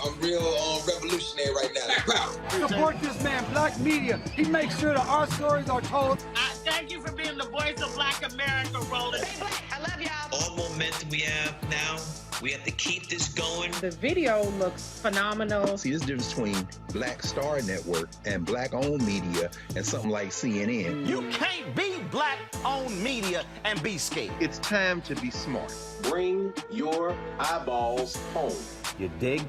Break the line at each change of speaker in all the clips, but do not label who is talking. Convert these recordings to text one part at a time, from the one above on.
I'm real revolutionary right now. Black power.
Support this man, Black media. He makes sure that our stories are told.
Thank you for being the voice of Black America, Roland.
Stay black. I love y'all.
All momentum we have now, we have to keep this going.
The video looks phenomenal.
See, this difference between Black Star Network and Black-owned media and something like CNN.
You can't be Black-owned media and be scared.
It's time to be smart.
Bring your eyeballs home.
You dig?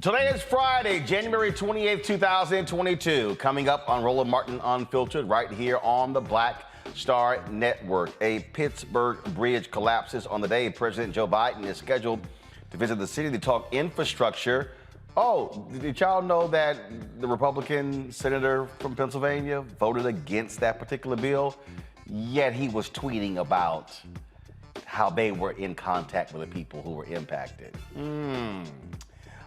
Today is Friday, January 28th, 2022. Coming up on Roland Martin Unfiltered right here on the Black Star Network. A Pittsburgh bridge collapses on the day President Joe Biden is scheduled to visit the city to talk infrastructure. Oh, did y'all know that the Republican senator from Pennsylvania voted against that particular bill? Yet he was tweeting about how they were in contact with the people who were impacted.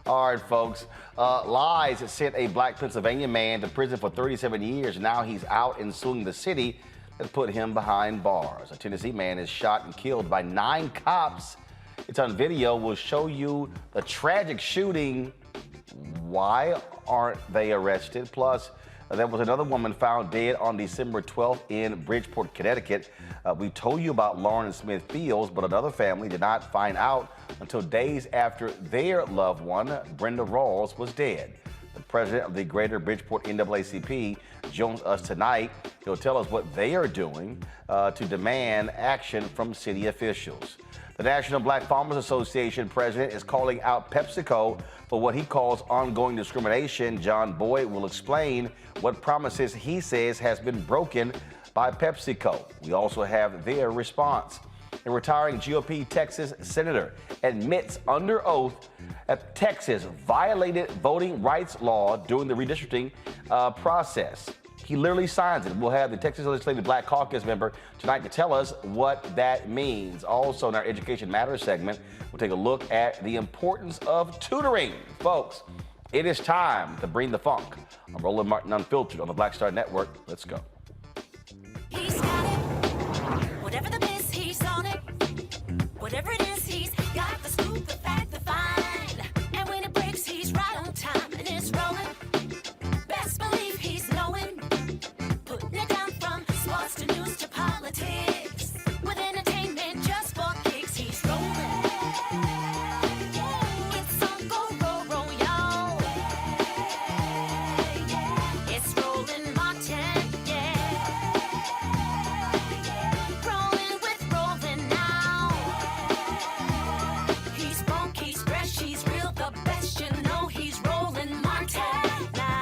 All right, folks. Lies sent a Black Pennsylvania man to prison for 37 years. Now he's out and suing the city that put him behind bars. A Tennessee man is shot and killed by 9 cops. It's on video. We'll show you the tragic shooting. Why aren't they arrested? Plus, there was another woman found dead on December 12th in Bridgeport, Connecticut. We told you about Lauren Smith Fields, but another family did not find out until days after their loved one, Brenda Rawls, was dead. The president of the Greater Bridgeport NAACP joins us tonight. He'll tell us what they are doing to demand action from city officials. The National Black Farmers Association president is calling out Pepsico for what he calls ongoing discrimination. John Boyd will explain what promises he says has been broken by Pepsico. We also have their response. A retiring GOP Texas senator admits under oath that Texas violated voting rights law during the redistricting process. He literally signs it. We'll have the Texas Legislative Black Caucus member tonight to tell us what that means. Also, in our Education Matters segment, we'll take a look at the importance of tutoring. Folks, it is time to bring the funk. I'm Roland Martin Unfiltered on the Black Star Network. Let's go.
He's got it. Whatever the biz, he's on it. Whatever it is, he's got the scoop, the fact, the find. And when it breaks, he's right on time and it's rolling. Best believe he's knowing. Putting it down from sports to news to politics. With entertainment just for kicks, he's rolling. It's on go, roll, y'all. It's Roland Martin, yeah. Rolling with Roland now. He's funk, he's fresh, he's real, the best, you know he's Roland Martin now.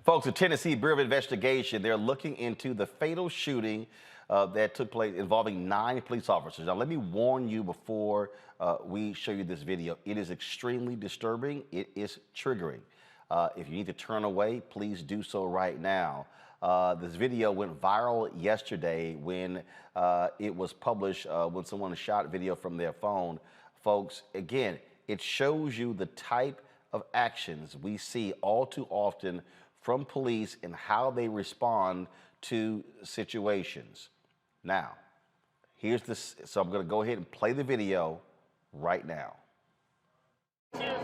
Folks, the Tennessee Bureau of Investigation, they're looking into the fatal shooting that took place involving 9 police officers. Now, let me warn you before we show you this video. It is extremely disturbing. It is triggering. If you need to turn away, please do so right now. This video went viral yesterday when it was published when someone shot video from their phone. Folks, again, it shows you the type of actions we see all too often from police and how they respond to situations. Now, here's this. So I'm going to go ahead and play the video right now.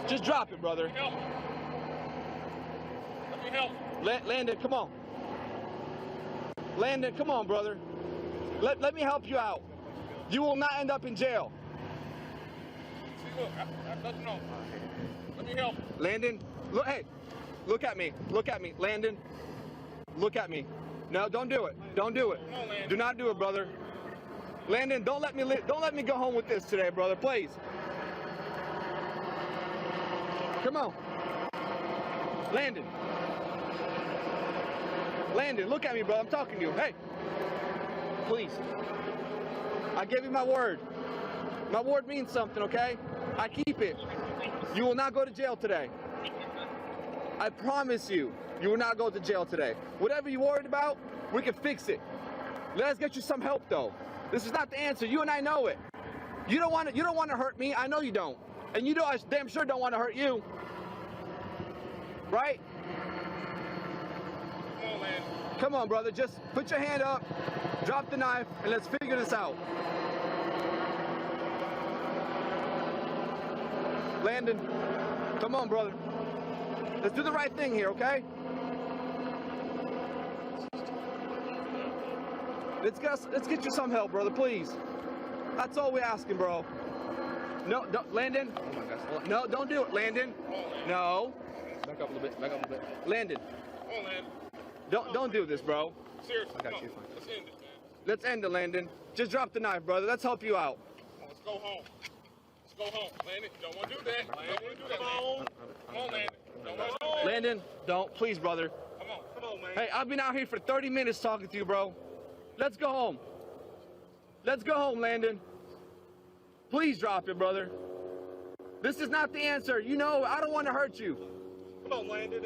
Just drop it, brother. Let me help. Landon, come on. Landon, come on, brother. Let me help you out. You will not end up in jail. See, look, I don't know. Let me help. Landon, look, hey, look at me. Look at me. Landon, look at me. No, don't do it. Don't do it. No, do not do it, brother. Landon, don't let me go home with this today, brother, please. Come on. Landon. Landon, look at me, brother. I'm talking to you. Hey. Please. I gave you my word. My word means something, okay? I keep it. You will not go to jail today. I promise you, you will not go to jail today. Whatever you're worried about, we can fix it. Let us get you some help, though. This is not the answer. You and I know it. You don't want to hurt me. I know you don't. And you know I damn sure don't want to hurt you. Right?
Come on, man.
Come on, brother. Just put your hand up, drop the knife, and let's figure this out. Landon, come on, brother. Let's do the right thing here, okay? Let's get you some help, brother, please. That's all we're asking, bro. No, don't, Landon. Oh my gosh. No, don't do it, Landon. No. Back up a little bit. Back up a little bit. Landon.
Come on, Landon.
Don't do this, bro.
Seriously.
I got you.
Let's end this, man.
Let's end it, Landon. Just drop the knife, brother. Let's help you out.
Let's go home. Let's go home, Landon. You don't want to do that. Don't want to do that. Come on. Come on, Landon. Don't want to do that.
Landon, don't. Please, brother.
Come on, man.
Hey, I've been out here for 30 minutes talking to you, bro. Let's go home. Let's go home, Landon. Please drop it, brother. This is not the answer. You know, I don't want to hurt you.
Come on, Landon.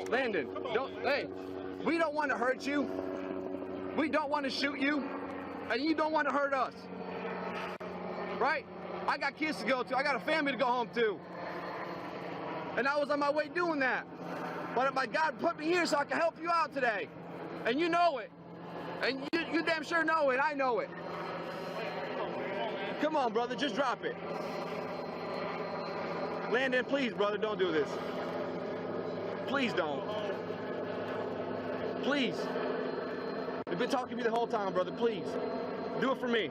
Landon, don't. Hey, we don't want to hurt you. We don't want to shoot you. And you don't want to hurt us. Right? I got kids to go to. I got a family to go home to. And I was on my way doing that. But my God put me here so I can help you out today. And you know it. And you damn sure know it. I know it. Come on, brother. Just drop it. Landon, please, brother, don't do this. Please don't. Please. You've been talking to me the whole time, brother. Please. Do it for me.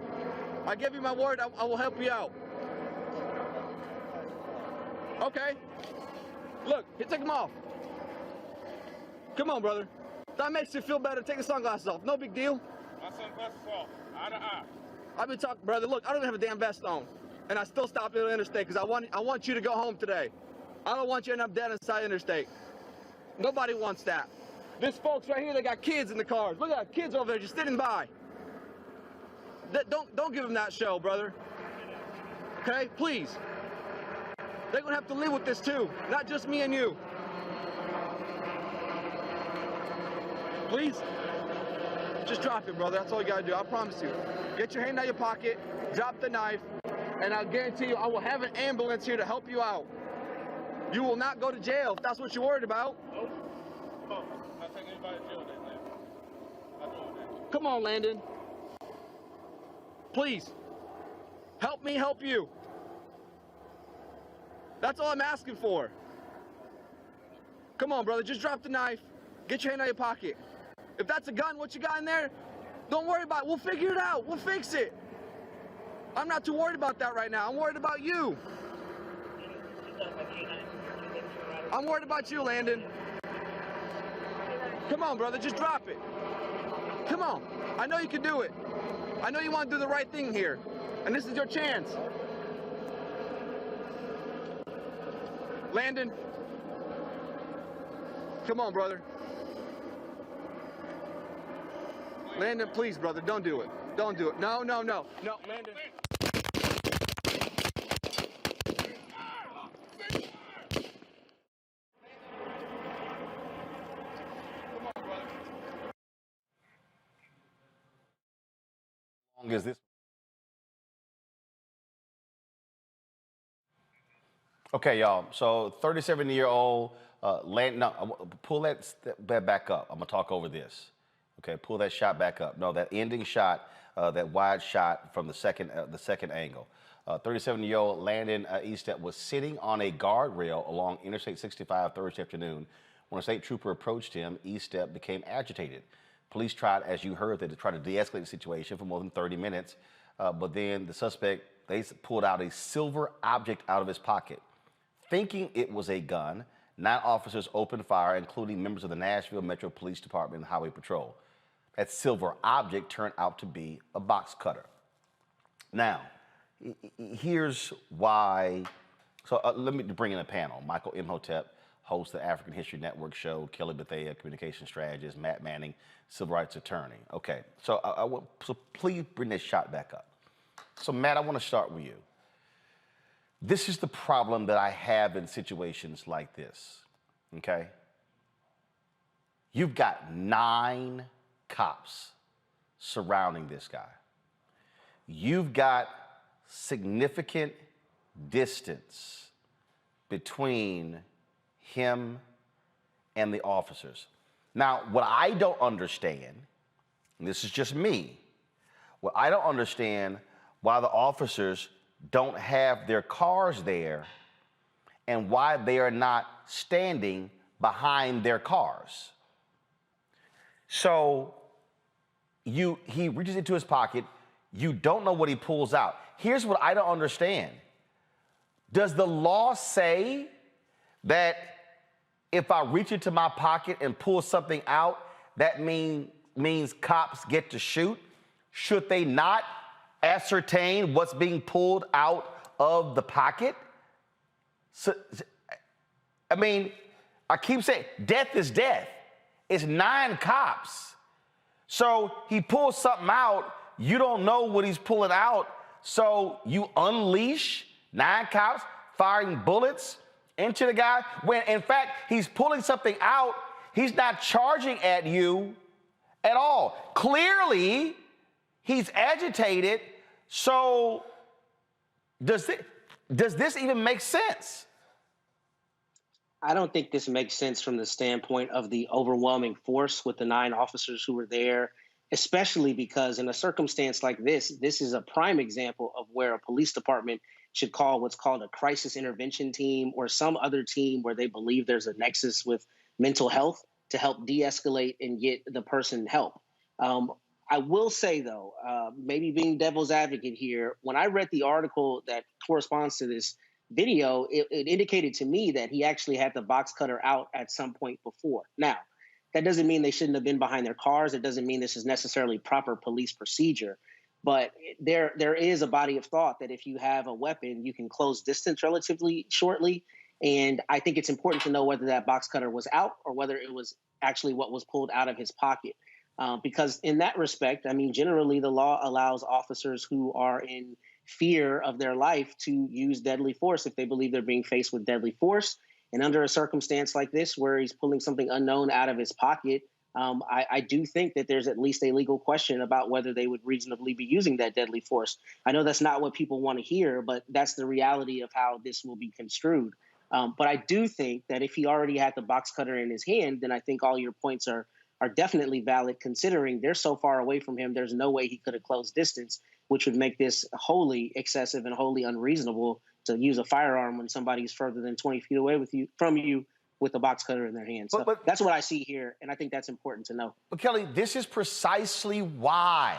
I give you my word. I will help you out. Okay. Look, here, take them off. Come on, brother. That makes you feel better. Take the sunglasses off. No big deal.
My sunglasses off. Eye to eye.
I've been talking, brother. Look, I don't even have a damn vest on. And I still stopped at the interstate because I want you to go home today. I don't want you to end up dead inside the interstate. Nobody wants that. There's folks right here that got kids in the cars. Look at that, kids over there just sitting by. Don't give them that show, brother. Okay, please. They're gonna have to live with this too, not just me and you. Please, just drop it, brother. That's all you gotta do. I promise you. Get your hand out of your pocket, drop the knife, and I'll guarantee you I will have an ambulance here to help you out. You will not go to jail if that's what you're worried about.
Nope. Come on. Not taking anybody to jail then, Landon. Not doing that.
Come on, Landon. Please. Help me help you. That's all I'm asking for. Come on, brother. Just drop the knife. Get your hand out of your pocket. If that's a gun, what you got in there, don't worry about it. We'll figure it out. We'll fix it. I'm not too worried about that right now. I'm worried about you. I'm worried about you, Landon. Come on, brother. Just drop it. Come on. I know you can do it. I know you want to do the right thing here. And this is your chance. Landon. Come on, brother. Landon, please, brother. Don't do it. Don't do it. No, no, no. No, Landon.
How long is this? Okay, y'all. So 37-year-old Landon. No, pull that back up. I'm gonna talk over this. Okay, pull that shot back up. No, that ending shot, that wide shot from the second angle. 37-year-old Landon Eastep was sitting on a guardrail along Interstate 65 Thursday afternoon. When a state trooper approached him, Eastep became agitated. Police tried, as you heard, to try to de-escalate the situation for more than 30 minutes. But then the suspect, they pulled out a silver object out of his pocket. Thinking it was a gun, 9 officers opened fire, including members of the Nashville Metro Police Department and Highway Patrol. That silver object turned out to be a box cutter. Now, here's why. So let me bring in a panel. Michael Imhotep, host of the African History Network show, Kelly Bethea, communication strategist, Matt Manning, civil rights attorney. Okay, so so please bring that shot back up. So Matt, I want to start with you. This is the problem that I have in situations like this, okay? You've got 9 cops surrounding this guy. You've got significant distance between him and the officers. Now, what I don't understand, and this is just me, what I don't understand why the officers don't have their cars there and why they are not standing behind their cars. So he reaches into his pocket, you don't know what he pulls out. Here's what I don't understand. Does the law say that if I reach into my pocket and pull something out, that means cops get to shoot? Should they not ascertain what's being pulled out of the pocket? So, I mean, I keep saying death is death. It's 9 cops. So he pulls something out, you don't know what he's pulling out, so you unleash 9 cops firing bullets into the guy, when in fact he's pulling something out, he's not charging at you at all. Clearly, he's agitated, so does this even make sense?
I don't think this makes sense from the standpoint of the overwhelming force with the 9 officers who were there, especially because in a circumstance like this is a prime example of where a police department should call what's called a crisis intervention team or some other team where they believe there's a nexus with mental health to help de-escalate and get the person help. I will say, though, maybe being devil's advocate here, when I read the article that corresponds to this video, it indicated to me that he actually had the box cutter out at some point before. Now, that doesn't mean they shouldn't have been behind their cars. It doesn't mean this is necessarily proper police procedure. But there is a body of thought that if you have a weapon, you can close distance relatively shortly. And I think it's important to know whether that box cutter was out or whether it was actually what was pulled out of his pocket. Because in that respect, I mean, generally the law allows officers who are in fear of their life to use deadly force if they believe they're being faced with deadly force. And under a circumstance like this, where he's pulling something unknown out of his pocket, I do think that there's at least a legal question about whether they would reasonably be using that deadly force. I know that's not what people want to hear, but that's the reality of how this will be construed. But I do think that if he already had the box cutter in his hand, then I think all your points are definitely valid, considering they're so far away from him, there's no way he could have closed distance, which would make this wholly excessive and wholly unreasonable to use a firearm when somebody's further than 20 feet away from you with a box cutter in their hand. So
but
that's what I see here, and I think that's important to know.
But Kelly, this is precisely why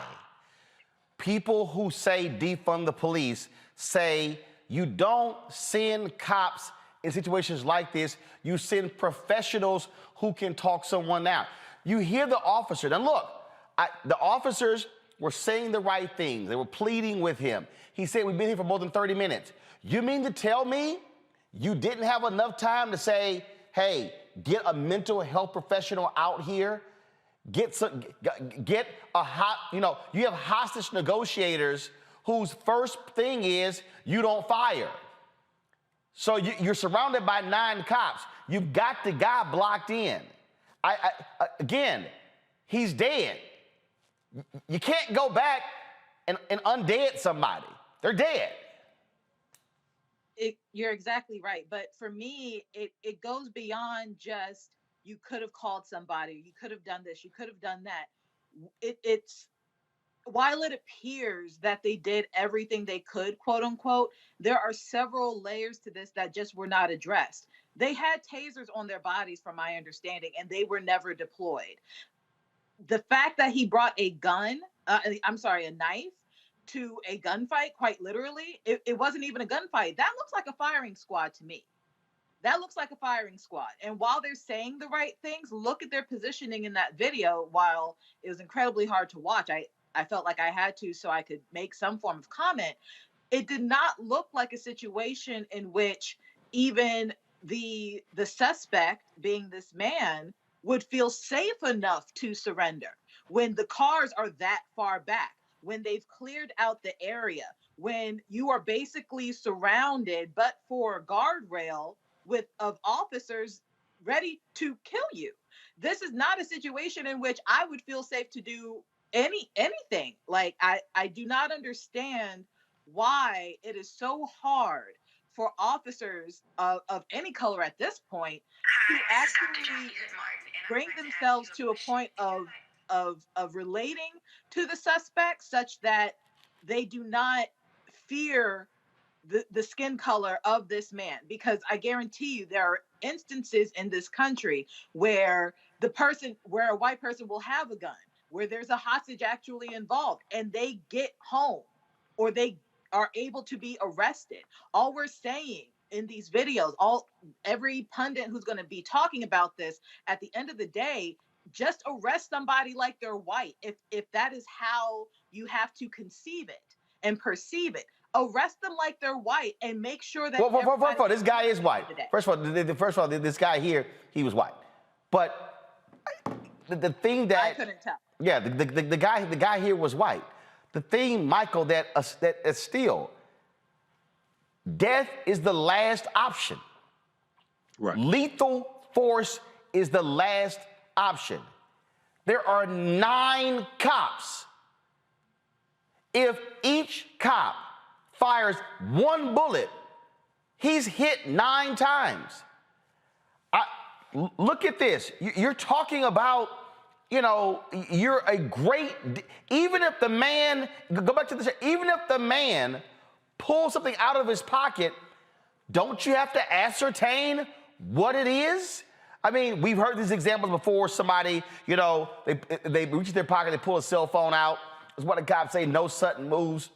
people who say defund the police say you don't send cops in situations like this. You send professionals who can talk someone out. You hear the officer. Now look, the officers were saying the right things. They were pleading with him. He said, we've been here for more than 30 minutes. You mean to tell me you didn't have enough time to say, hey, get a mental health professional out here? You have hostage negotiators whose first thing is you don't fire. So you're surrounded by 9 cops. You've got the guy blocked in. Again, he's dead. You can't go back and undead somebody. They're dead.
You're exactly right. But for me, it goes beyond just you could have called somebody, you could have done this, you could have done that. It's while it appears that they did everything they could, quote unquote, there are several layers to this that just were not addressed. They had tasers on their bodies, from my understanding, and they were never deployed. The fact that he brought a knife to a gunfight, quite literally, it wasn't even a gunfight. That looks like a firing squad to me. That looks like a firing squad. And while they're saying the right things, look at their positioning in that video. While it was incredibly hard to watch, I felt like I had to so I could make some form of comment. It did not look like a situation in which even the suspect, being this man, would feel safe enough to surrender when the cars are that far back, when they've cleared out the area, when you are basically surrounded but for a guardrail of officers ready to kill you. This is not a situation in which I would feel safe to do anything. Like, I do not understand why it is so hard for officers of any color at this point to actually bring themselves to a point of relating to the suspect such that they do not fear the skin color of this man. Because I guarantee you there are instances in this country where where a white person will have a gun, where there's a hostage actually involved, and they get home or they are able to be arrested. All we're saying in these videos, every pundit who's going to be talking about this, at the end of the day, just arrest somebody like they're white. If that is how you have to conceive it and perceive it, arrest them like they're white and make sure that.
Well, first of all, this guy is white. First of all, this guy here, he was white. But the thing that
I couldn't tell.
Yeah, the guy here was white. The thing, Michael, that is still, death is the last option.
Right.
Lethal force is the last option. There are 9 cops. If each cop fires 1 bullet, he's hit 9 times. Look at this. You're talking about, you're a great, even if the man, go back to this, even if the man pulls something out of his pocket, don't you have to ascertain what it is? I mean, we've heard these examples before. Somebody, they reach their pocket, they pull a cell phone out. That's what the cops say, no sudden moves.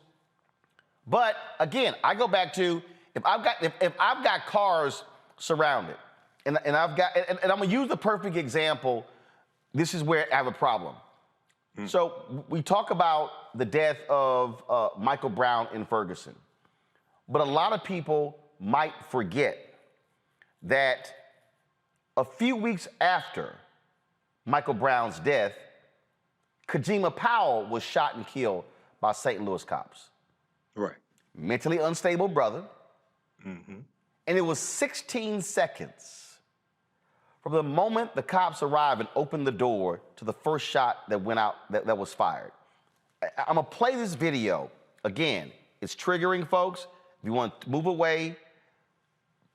But again, I go back to, if I've got cars surrounded, and I'm gonna use the perfect example. This is where I have a problem. So we talk about the death of Michael Brown in Ferguson, but a lot of people might forget that a few weeks after Michael Brown's death, Kajima Powell was shot and killed by St. Louis cops.
Right.
Mentally unstable brother. And it was 16 seconds from the moment the cops arrived and opened the door to the first shot that went out, that was fired. I'm gonna play this video. Again, it's triggering, folks. If you want to move away,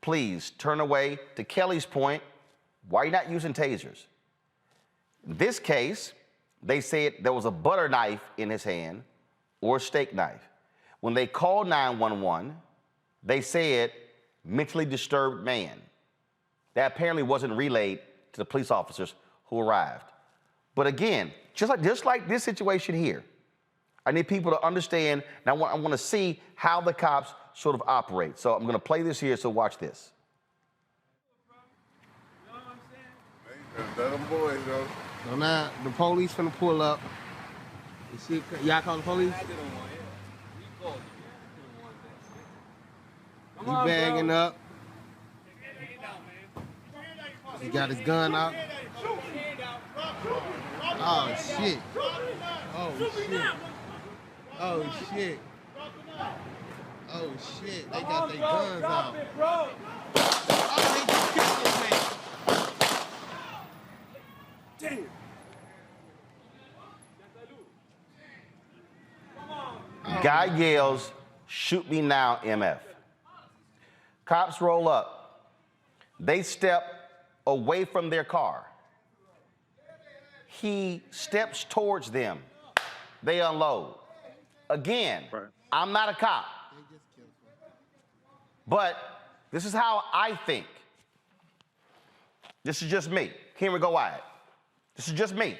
please turn away. To Kelly's point, why are you not using tasers? In this case, they said there was a butter knife in his hand or a steak knife. When they called 911, they said mentally disturbed man. That apparently wasn't relayed to the police officers who arrived. But again, just like this situation here, I need people to understand, and I want to see how the cops sort of operate. So I'm going to play this here, so watch this.
Them boys, though.
So now the police finna pull up. Y'all call the police? He bagging up. He got his gun out. Oh shit. Oh shit. Oh shit. Oh shit. They got their guns out. Oh, they just killed this man. Damn.
Guy yells, "Shoot me now, MF." Cops roll up. They step away from their car. He steps towards them. They unload. Again, I'm not a cop. But this is how I think. This is just me. Henry, go Wyatt. This is just me.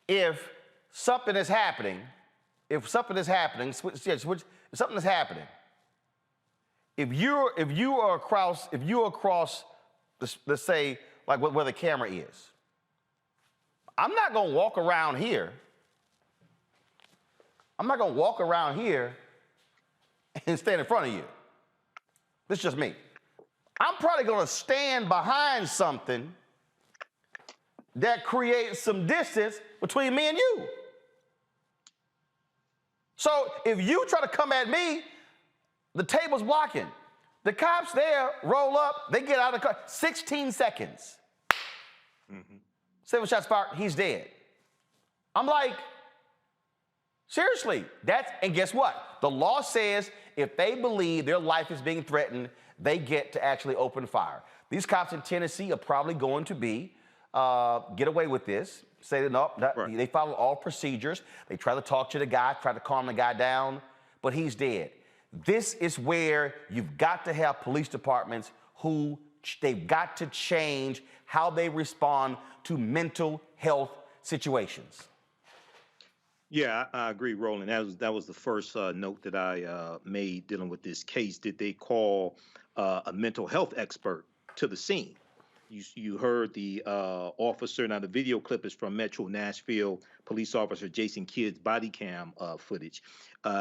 If something is happening, if something is happening, if you are across, let's say, like where the camera is, I'm not gonna walk around here. I'm not gonna walk around here and stand in front of you. This is just me. I'm probably gonna stand behind something that creates some distance between me and you. So if you try to come at me, the table's blocking. The cops there roll up, they get out of the car. 16 seconds. 7 shots fired, he's dead. I'm like, Seriously, and guess what? The law says if they believe their life is being threatened, they get to actually open fire. These cops in Tennessee are probably going to get away with this. Say that no, they follow all procedures. They try to talk to the guy, try to calm the guy down, but he's dead. This is where you've got to have police departments they've got to change how they respond to mental health situations.
Yeah, I agree, Roland. That was the first note that I made dealing with this case. Did they call a mental health expert to the scene? You heard the officer. Now, the video clip is from Metro Nashville police officer Jason Kidd's body cam footage.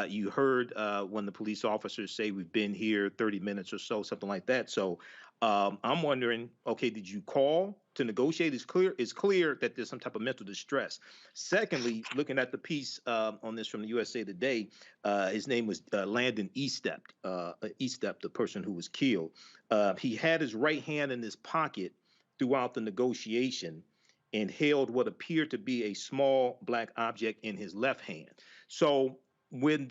You heard when the police officers say we've been here 30 minutes or so, something like that. So I'm wondering, okay, did you call to negotiate? It's clear that there's some type of mental distress. Secondly, looking at the piece on this from the USA Today, his name was Landon Eastep, the person who was killed. He had his right hand in his pocket throughout the negotiation and held what appeared to be a small black object in his left hand. So when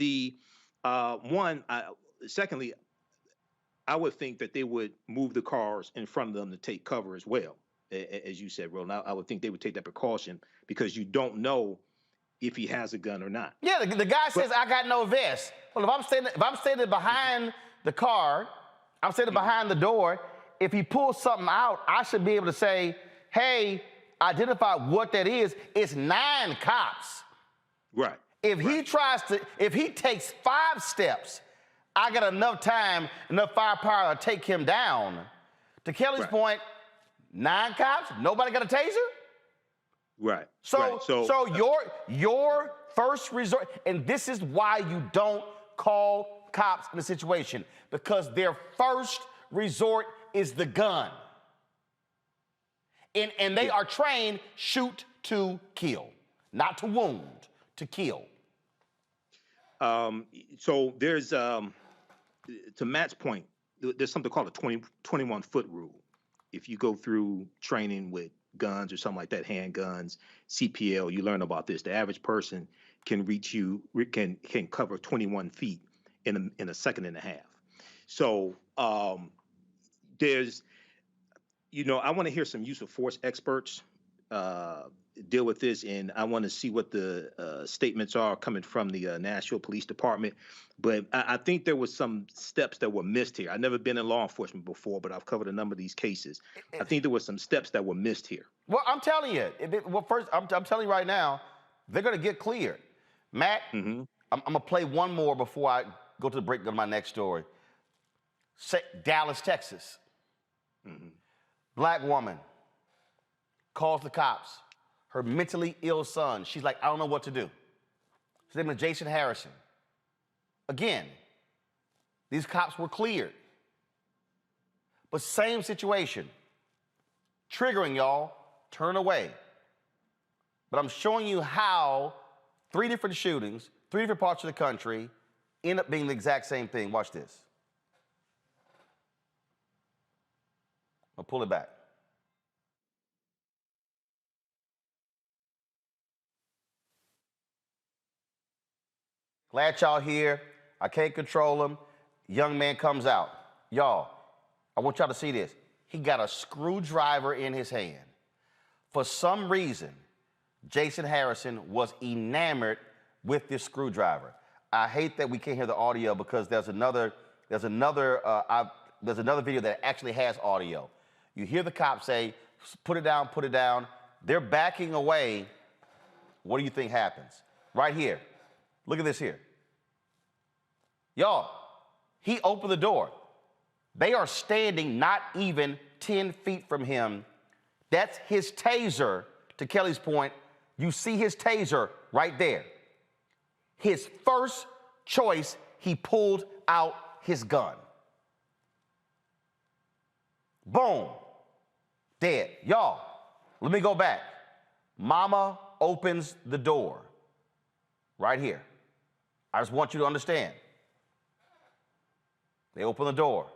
secondly, I would think that they would move the cars in front of them to take cover as well. As you said, Roland, I would think they would take that precaution because you don't know if he has a gun or not. Yeah,
the guy says, I got no vest. Well, if I'm standing behind the car, I'm standing behind the door, if he pulls something out, I should be able to say, hey, identify what that is. It's 9 cops.
Right.
If he takes 5 steps, I got enough time, enough firepower to take him down. To Kelly's point, 9 cops, nobody got a taser?
Right.
So your first resort, and this is why you don't call cops in a situation, because their first resort is the gun. And they are trained shoot to kill, not to wound, to kill.
So there's, to Matt's point, there's something called a 21-foot rule. If you go through training with guns or something like that, handguns, CPL, you learn about this. The average person can cover 21 feet in a second and a half. So there's, I want to hear some use of force experts deal with this, and I want to see what the statements are coming from the Nashville Police Department. But I think there was some steps that were missed here. I've never been in law enforcement before, but I've covered a number of these cases. I think there were some steps that were missed here.
Well, I'm telling you. First, I'm telling you right now, they're going to get cleared. Matt, I'm going to play one more before I go to the break, go to my next story. Dallas, Texas. Black woman calls the cops. Her mentally ill son. She's like, I don't know what to do. His name is Jason Harrison. Again, these cops were cleared. But same situation. Triggering, y'all. Turn away. But I'm showing you how 3 different shootings, 3 different parts of the country end up being the exact same thing. Watch this. I'll pull it back. Glad y'all here. I can't control him. Young man comes out. Y'all, I want y'all to see this. He got a screwdriver in his hand. For some reason, Jason Harrison was enamored with this screwdriver. I hate that we can't hear the audio because there's another video that actually has audio. You hear the cop say, put it down, put it down. They're backing away. What do you think happens? Right here. Look at this here. Y'all, he opened the door. They are standing not even 10 feet from him. That's his taser. To Kelly's point, you see his taser right there. His first choice, he pulled out his gun. Boom. Dead. Y'all, let me go back. Mama opens the door. Right here. I just want you to understand. They open the door.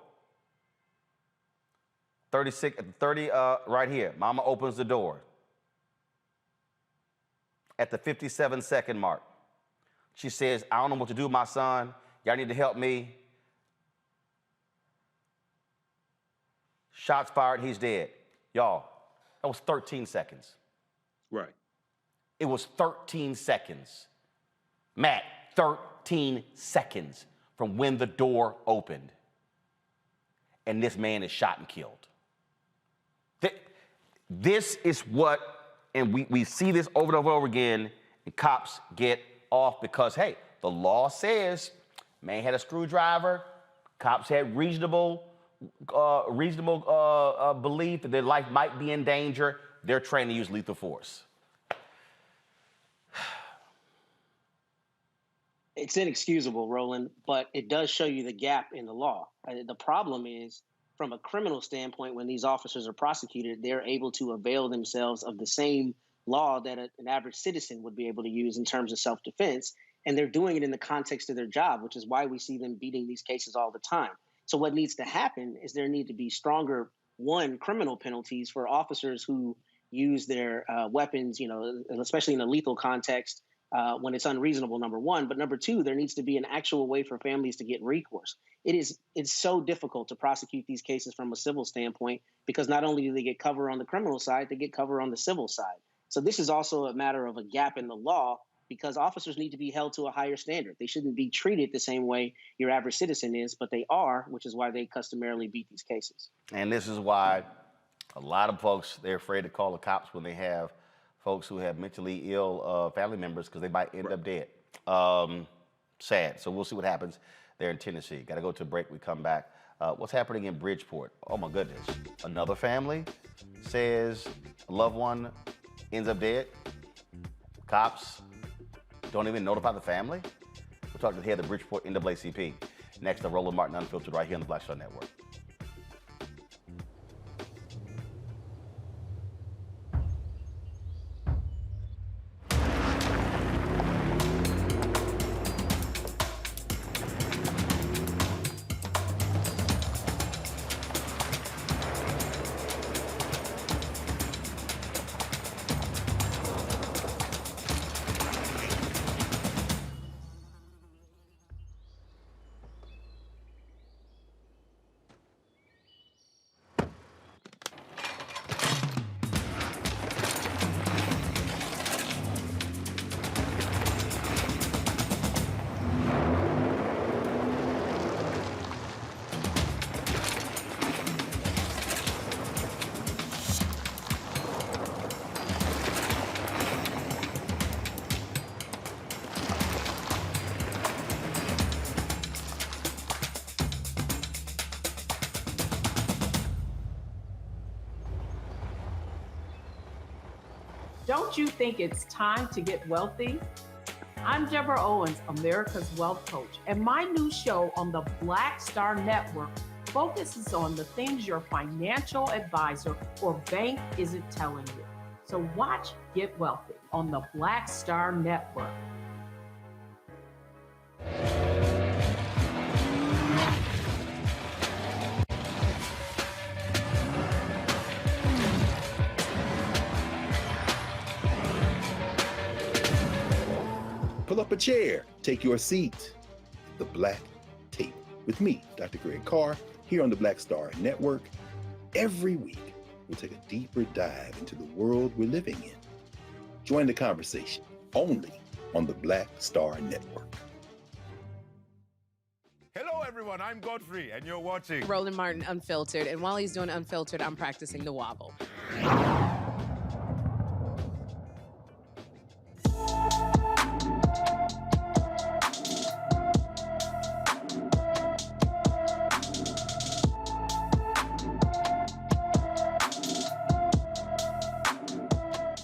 30 right here. Mama opens the door. At the 57-second mark, She says, I don't know what to do with my son. Y'all need to help me. Shots fired, he's dead. Y'all, that was 13 seconds.
Right.
It was 13 seconds. Matt, 13 seconds from when the door opened. And this man is shot and killed. This is what, and we see this over and over again, and cops get off because, hey, the law says man had a screwdriver, cops had reasonable belief that their life might be in danger, they're trained to use lethal force.
It's inexcusable, Roland, but it does show you the gap in the law. The problem is, from a criminal standpoint, when these officers are prosecuted, they're able to avail themselves of the same law that an average citizen would be able to use in terms of self-defense, and they're doing it in the context of their job, which is why we see them beating these cases all the time. So what needs to happen is there need to be stronger, criminal penalties for officers who use their weapons, especially in a lethal context, when it's unreasonable, number one. But number two, there needs to be an actual way for families to get recourse. It's so difficult to prosecute these cases from a civil standpoint because not only do they get cover on the criminal side, they get cover on the civil side. So this is also a matter of a gap in the law because officers need to be held to a higher standard. They shouldn't be treated the same way your average citizen is, but they are, which is why they customarily beat these cases. And
this is why a lot of folks, they're afraid to call the cops when they have folks who have mentally ill family members because they might end up dead. Sad. So we'll see what happens there in Tennessee. Got to go to a break. We come back. What's happening in Bridgeport? Oh, my goodness. Another family says a loved one ends up dead. Cops don't even notify the family. We'll talk to the head of the Bridgeport NAACP. Next, the Roland Martin Unfiltered right here on the Black Star Network.
Don't you think it's time to get wealthy? I'm Deborah Owens, America's Wealth Coach, and my new show on the Black Star Network focuses on the things your financial advisor or bank isn't telling you. So watch Get Wealthy on the Black Star Network.
Pull up a chair, take your seat. The Black Tape with me, Dr. Greg Carr, here on the Black Star Network. Every week, we'll take a deeper dive into the world we're living in. Join the conversation only on the Black Star Network.
Hello, everyone. I'm Godfrey, and you're watching
Roland Martin Unfiltered. And while he's doing Unfiltered, I'm practicing the wobble.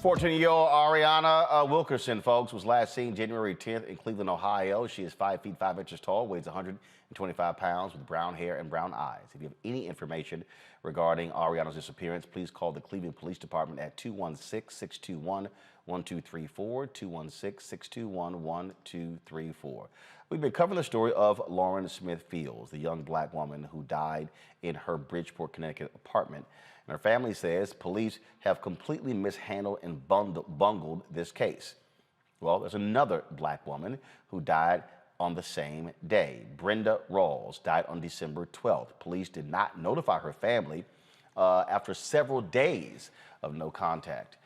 Fourteen-year-old Ariana Wilkerson, folks, was last seen January 10th in Cleveland, Ohio. She is 5 feet 5 inches tall, weighs 125 pounds, with brown hair and brown eyes. If you have any information regarding Ariana's disappearance, please call the Cleveland Police Department at 216-621-1234, 216-621-1234. We've been covering the story of Lauren Smith Fields, the young black woman who died in her Bridgeport, Connecticut apartment. And her family says police have completely mishandled and bungled this case. Well, there's another black woman who died on the same day. Brenda Rawls died on December 12th. Police did not notify her family after several days of no contact.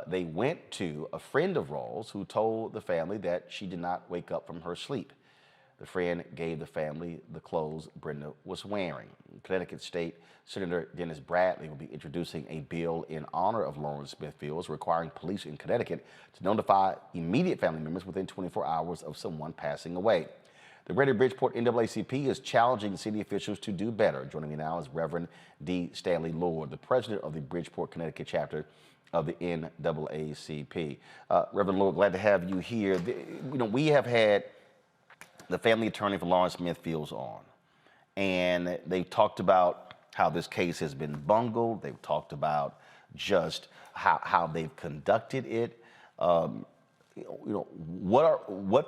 They went to a friend of Rawls who told the family that she did not wake up from her sleep. The friend gave the family the clothes Brenda was wearing. Connecticut State Senator Dennis Bradley will be introducing a bill in honor of Lauren Smith Fields, requiring police in Connecticut to notify immediate family members within 24 hours of someone passing away. The Greater Bridgeport NAACP is challenging city officials to do better. Joining me now is Reverend D. Stanley Lord, the president of the Bridgeport, Connecticut chapter of the NAACP. Reverend Lord, glad to have you here. We have had the family attorney for Lauren Smith Fields on, and they've talked about how this case has been bungled. They've talked about just how they've conducted it. What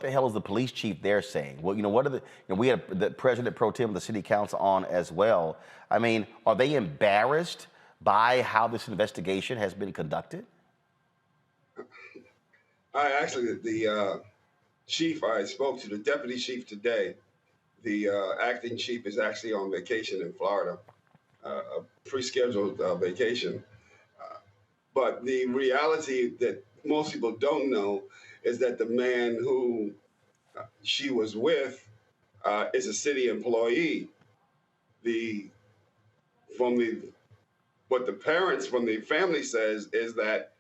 the hell is the police chief there saying? Well, what are we had the president pro tem of the city council on as well. I mean, are they embarrassed by how this investigation has been conducted?
The chief I spoke to, the deputy chief today, the acting chief is actually on vacation in Florida, a pre-scheduled vacation. But the reality that most people don't know is that the man who she was with is a city employee. What the parents from the family says is that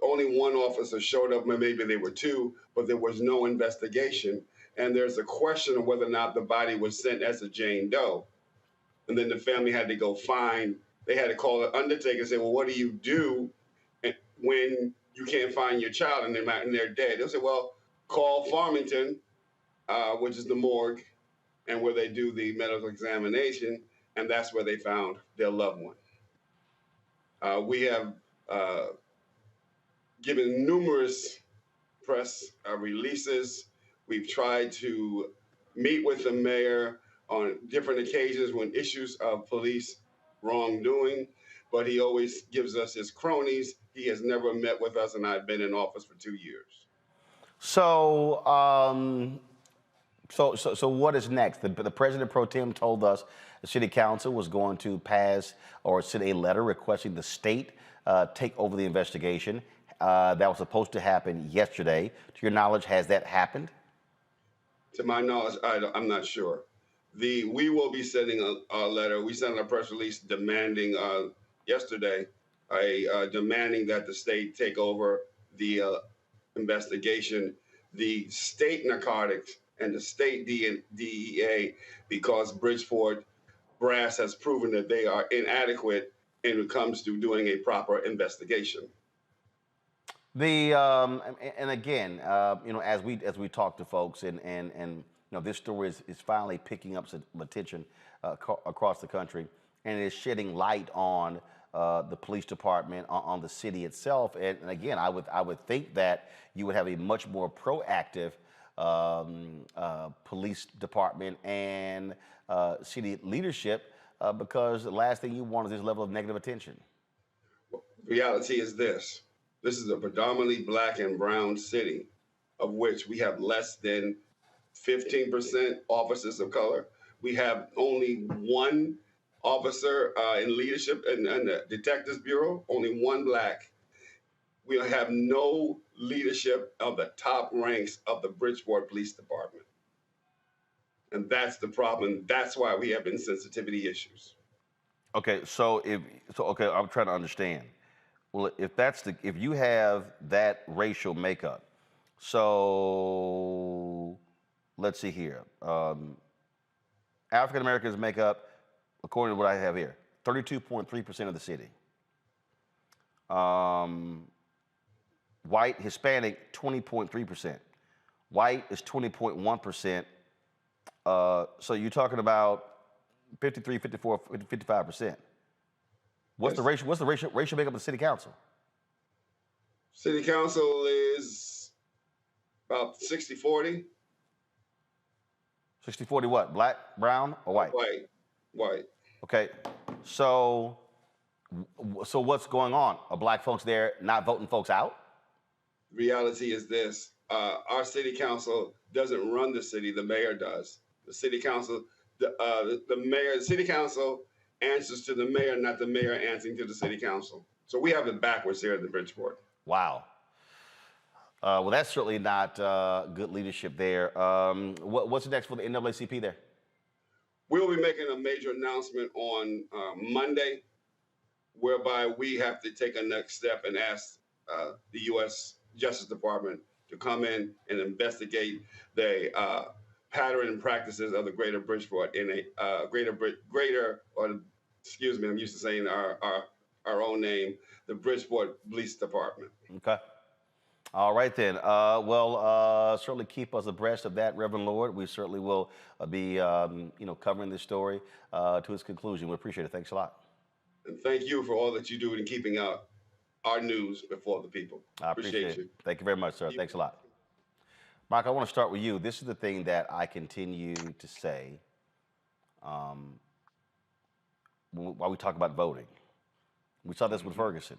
only one officer showed up, maybe they were two, but there was no investigation. And there's a question of whether or not the body was sent as a Jane Doe. And then the family had to go they had to call an undertaker and say, well, what do you do when you can't find your child and they're dead? They'll say, well, call Farmington, which is the morgue, and where they do the medical examination, and that's where they found their loved one. We have given numerous press releases. We've tried to meet with the mayor on different occasions when issues of police wrongdoing, but he always gives us his cronies. He has never met with us, and I've been in office for 2 years.
So what is next? The president pro tem told us the city council was going to pass or send a letter requesting the state take over the investigation. That was supposed to happen yesterday. To your knowledge, has that happened?
To my knowledge, I'm not sure. We will be sending a letter. We sent a press release demanding yesterday, demanding that the state take over the investigation. The state narcotics and the state DEA, because Bridgeport brass has proven that they are inadequate when it comes to doing a proper investigation.
And again, as we talk to folks, and this story is finally picking up some attention across the country, and it is shedding light on the police department, on the city itself. And again, I would think that you would have a much more proactive police department and city leadership, because the last thing you want is this level of negative attention.
Reality is this. This is a predominantly black and brown city, of which we have less than 15% officers of color. We have only one officer in leadership in the Detectives Bureau, only one black. We have no leadership of the top ranks of the Bridgeport Police Department. And that's the problem. That's why we have insensitivity issues.
Okay, okay, I'm trying to understand. Well, if you have that racial makeup, so let's see here. African Americans make up, according to what I have here, 32.3% of the city. White, Hispanic, 20.3%. White is 20.1%. So you're talking about 53, 54, 55%. What's the racial makeup of the city council?
City council is about 60-40.
60-40 what? Black, brown, or white?
White.
Okay, so what's going on? Are black folks there not voting folks out?
Reality is this. our city council doesn't run the city; the mayor does. The city council, the city council answers to the mayor, not the mayor answering to the city council. So we have it backwards here in the Bridgeport.
Wow. Well, that's certainly not good leadership there. What's next for the NAACP there?
We'll be making a major announcement on Monday, whereby we have to take a next step and ask the U.S. Justice Department to come in and investigate the pattern and practices of the Greater Bridgeport in a excuse me, I'm used to saying our own name, the Bridgeport Police Department.
Okay. All right then. Certainly keep us abreast of that, Reverend Lord. We certainly will be, covering this story to its conclusion. We appreciate it. Thanks a lot.
And thank you for all that you do in keeping out our news before the people.
I appreciate you. Thank you very much, sir. Thanks a lot. Mark, I want to start with you. This is the thing that I continue to say while we talk about voting. We saw this with Ferguson.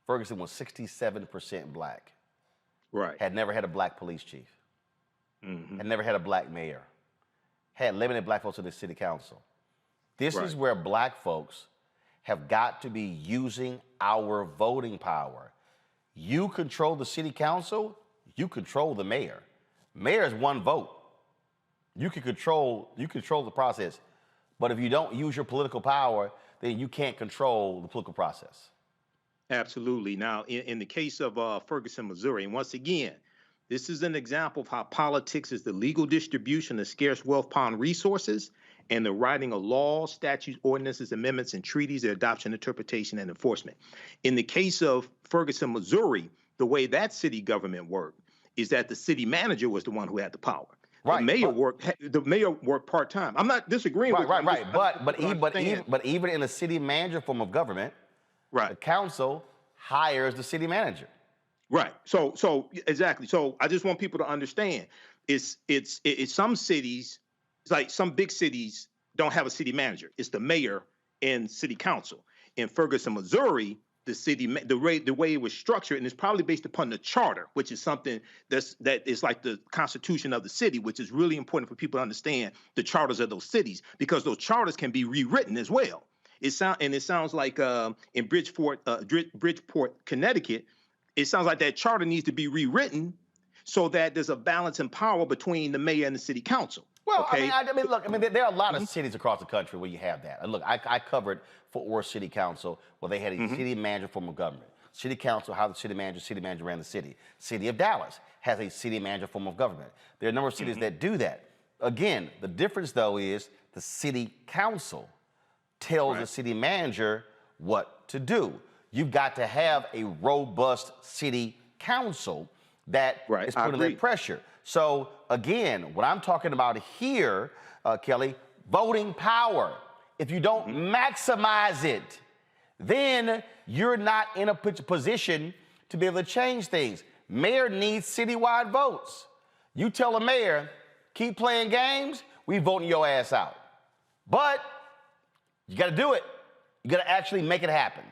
Ferguson was 67% black.
Right.
Had never had a black police chief. Had never had a black mayor. Had limited black folks in the city council. This is where black folks have got to be using our voting power. You control the city council, you control the mayor. Mayor is one vote. You can control the process. But if you don't use your political power, then you can't control the political process.
Absolutely. Now, in the case of Ferguson, Missouri, and once again, this is an example of how politics is the legal distribution of scarce wealth upon resources and the writing of laws, statutes, ordinances, amendments, and treaties, their adoption, interpretation, and enforcement. In the case of Ferguson, Missouri, the way that city government worked is that the city manager was the one who had the power. Right. The mayor worked part-time. I'm not disagreeing with you.
Right. But even in a city manager form of government, the council hires the city manager.
Right. So exactly. So I just want people to understand it's some cities, it's like some big cities don't have a city manager. It's the mayor and city council. In Ferguson, Missouri, the way it was structured, and it's probably based upon the charter, which is something that is like the constitution of the city, which is really important for people to understand the charters of those cities, because those charters can be rewritten as well. It sounds like in Bridgeport, Connecticut, it sounds like that charter needs to be rewritten so that there's a balance in power between the mayor and the city council.
Well,
okay?
There are a lot of cities across the country where you have that. And look, I covered Fort Worth City Council where they had a city manager form of government. City council, how the city manager ran the city. City of Dallas has a city manager form of government. There are a number of cities that do that. Again, the difference though is the city council tells the city manager what to do. You've got to have a robust city council that is putting that pressure. So again, what I'm talking about here, Kelly, voting power. If you don't maximize it, then you're not in a position to be able to change things. Mayor needs citywide votes. You tell a mayor, keep playing games, we voting your ass out. But you got to do it. You got to actually make it happen.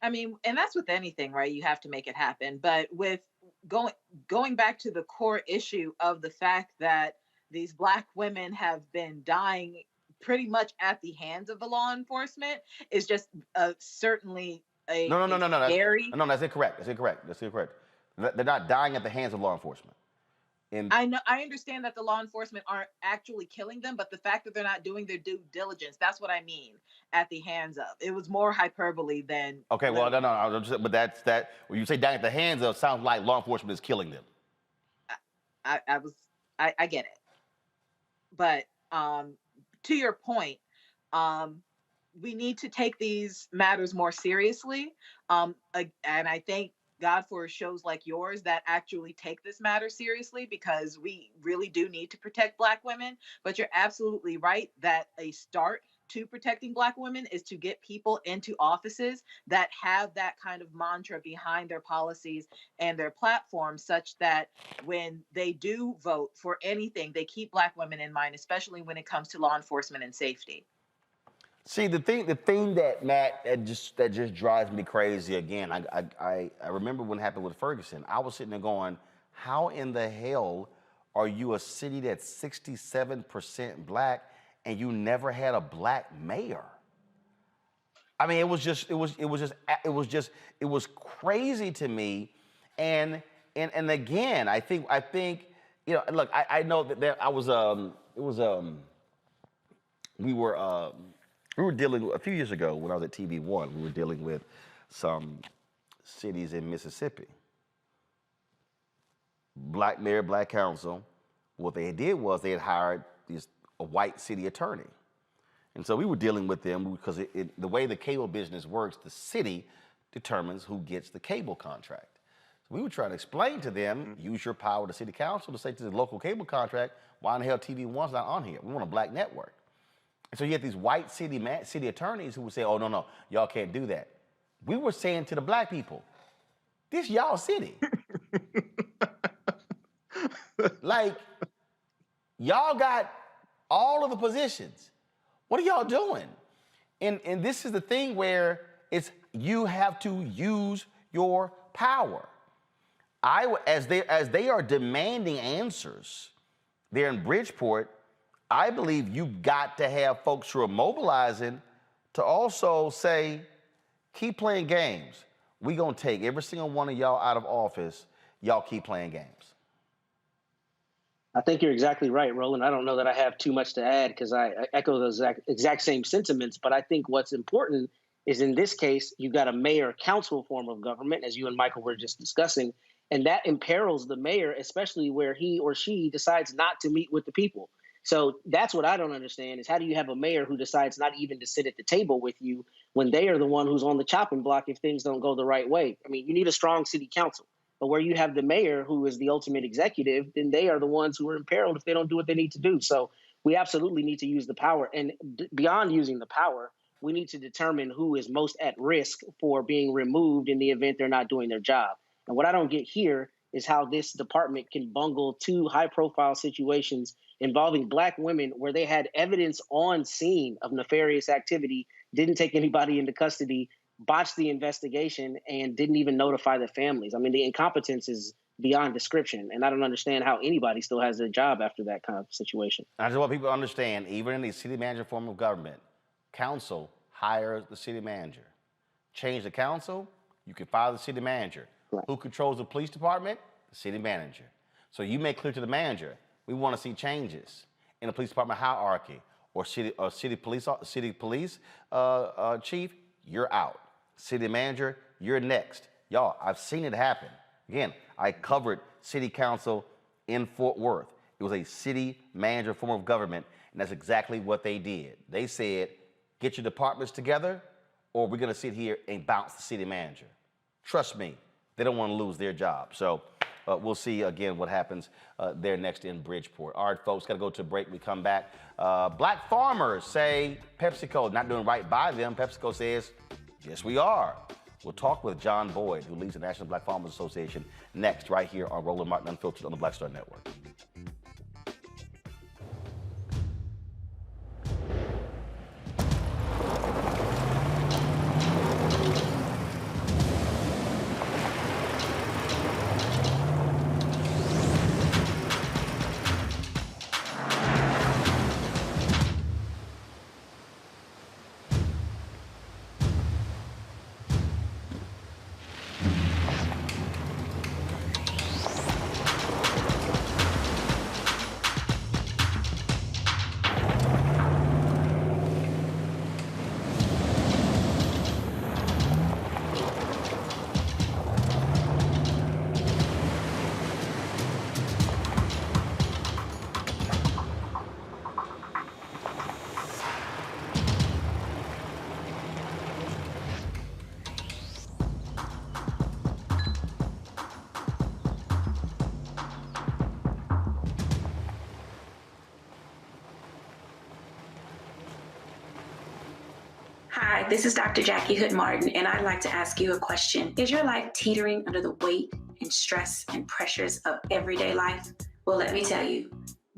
I mean, and that's with anything, right? You have to make it happen. But with going back to the core issue of the fact that these Black women have been dying pretty much at the hands of the law enforcement is just certainly a scary.
No, that's incorrect. That's incorrect. They're not dying at the hands of law enforcement.
I understand that the law enforcement aren't actually killing them, but the fact that they're not doing their due diligence, that's what I mean, at the hands of. It was more hyperbole than...
Okay, well, no, but that's that, when you say dying at the hands of, sounds like law enforcement is killing them.
I get it. But to your point, we need to take these matters more seriously. And I thank God for shows like yours that actually take this matter seriously, because we really do need to protect Black women. But you're absolutely right that a start to protecting Black women is to get people into offices that have that kind of mantra behind their policies and their platforms, such that when they do vote for anything, they keep Black women in mind, especially when it comes to law enforcement and safety.
See, the thing that Matt that just drives me crazy again. I remember when it happened with Ferguson. I was sitting there going, how in the hell are you a city that's 67% black and you never had a black mayor? I mean, it was crazy to me, and again, I think you know, look, I know that we were dealing a few years ago when I was at TV1. We were dealing with some cities in Mississippi. Black mayor, black council. What they did was they had hired a white city attorney. And so we were dealing with them because the way the cable business works, the city determines who gets the cable contract. So we were trying to explain to them, use your power to city council to say to the local cable contract, why in the hell TV1's not on here? We want a black network. And so you had these white city attorneys who would say, oh, no, y'all can't do that. We were saying to the black people, this y'all city. Like, y'all got all of the positions. What are y'all doing? And this is the thing where you have to use your power. As they are demanding answers there in Bridgeport, I believe you've got to have folks who are mobilizing to also say, keep playing games. We're going to take every single one of y'all out of office. Y'all keep playing games.
I think you're exactly right, Roland. I don't know that I have too much to add because I echo those exact same sentiments. But I think what's important is in this case, you've got a mayor-council form of government, as you and Michael were just discussing, and that imperils the mayor, especially where he or she decides not to meet with the people. So that's what I don't understand is how do you have a mayor who decides not even to sit at the table with you when they are the one who's on the chopping block if things don't go the right way? I mean, you need a strong city council. But where you have the mayor, who is the ultimate executive, then they are the ones who are imperiled if they don't do what they need to do. So we absolutely need to use the power. And beyond using the power, we need to determine who is most at risk for being removed in the event they're not doing their job. And what I don't get here is how this department can bungle two high-profile situations involving black women where they had evidence on scene of nefarious activity, didn't take anybody into custody, botched the investigation, and didn't even notify the families. I mean, the incompetence is beyond description, and I don't understand how anybody still has their job after that kind of situation.
I just want people to understand, even in the city manager form of government, council hires the city manager. Change the council, you can fire the city manager. Right. Who controls the police department? The city manager. So you make clear to the manager, we want to see changes in the police department hierarchy, or city police chief, you're out. City manager, you're next. Y'all, I've seen it happen. Again, I covered city council in Fort Worth. It was a city manager form of government, and that's exactly what they did. They said, get your departments together, or we're gonna sit here and bounce the city manager. Trust me, they don't wanna lose their job. So we'll see again what happens there next in Bridgeport. All right, folks, gotta go to a break. We come back. Black farmers say Pepsico not doing right by them. Pepsico says, yes, we are. We'll talk with John Boyd, who leads the National Black Farmers Association, next, right here on Roland Martin Unfiltered on the Black Star Network.
Hi, this is Dr. Jackie Hood Martin, and I'd like to ask you a question. Is your life teetering under the weight and stress and pressures of everyday life? Well, let me tell you,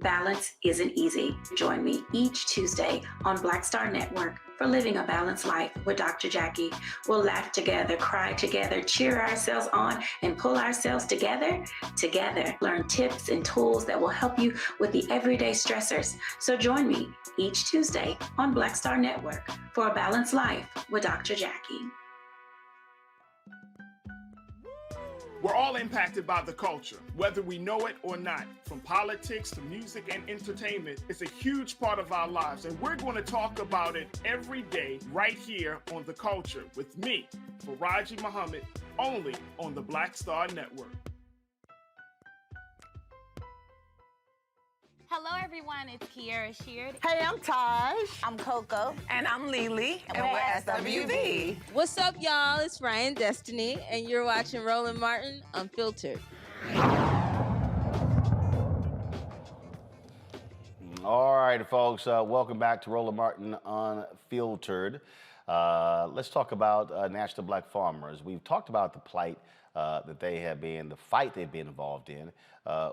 Balance isn't easy. Join me each Tuesday on Black Star Network for Living a Balanced Life with Dr. Jackie. We'll laugh together, cry together, cheer ourselves on, and pull ourselves together. Together, learn tips and tools that will help you with the everyday stressors. So join me each Tuesday on Black Star Network for a Balanced Life with Dr. Jackie.
We're all impacted by the culture, whether we know it or not. From politics to music and entertainment, it's a huge part of our lives, and we're going to talk about it every day right here on The Culture with me, Faraji Muhammad, only on the Black Star Network.
Hello, everyone. It's Kiara Sheard.
Hey, I'm Taj.
I'm Coco.
And I'm Lily. And we're SWV.
What's up, y'all? It's Ryan Destiny, and you're watching Roland Martin Unfiltered.
All right, folks. Welcome back to Roland Martin Unfiltered. Let's talk about National Black Farmers. We've talked about the plight that they have been, the fight they've been involved in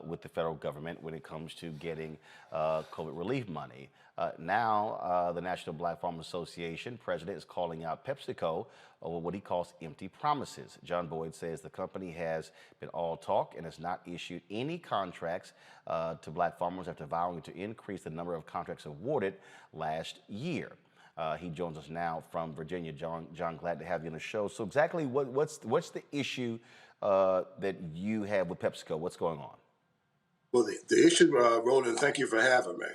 with the federal government when it comes to getting COVID relief money. Now, the National Black Farmers Association president is calling out Pepsico over what he calls empty promises. John Boyd says the company has been all talk and has not issued any contracts to black farmers after vowing to increase the number of contracts awarded last year. He joins us now from Virginia. John, glad to have you on the show. So exactly what's the issue that you have with PepsiCo? What's going on?
Well, the issue, Roland, thank you for having me.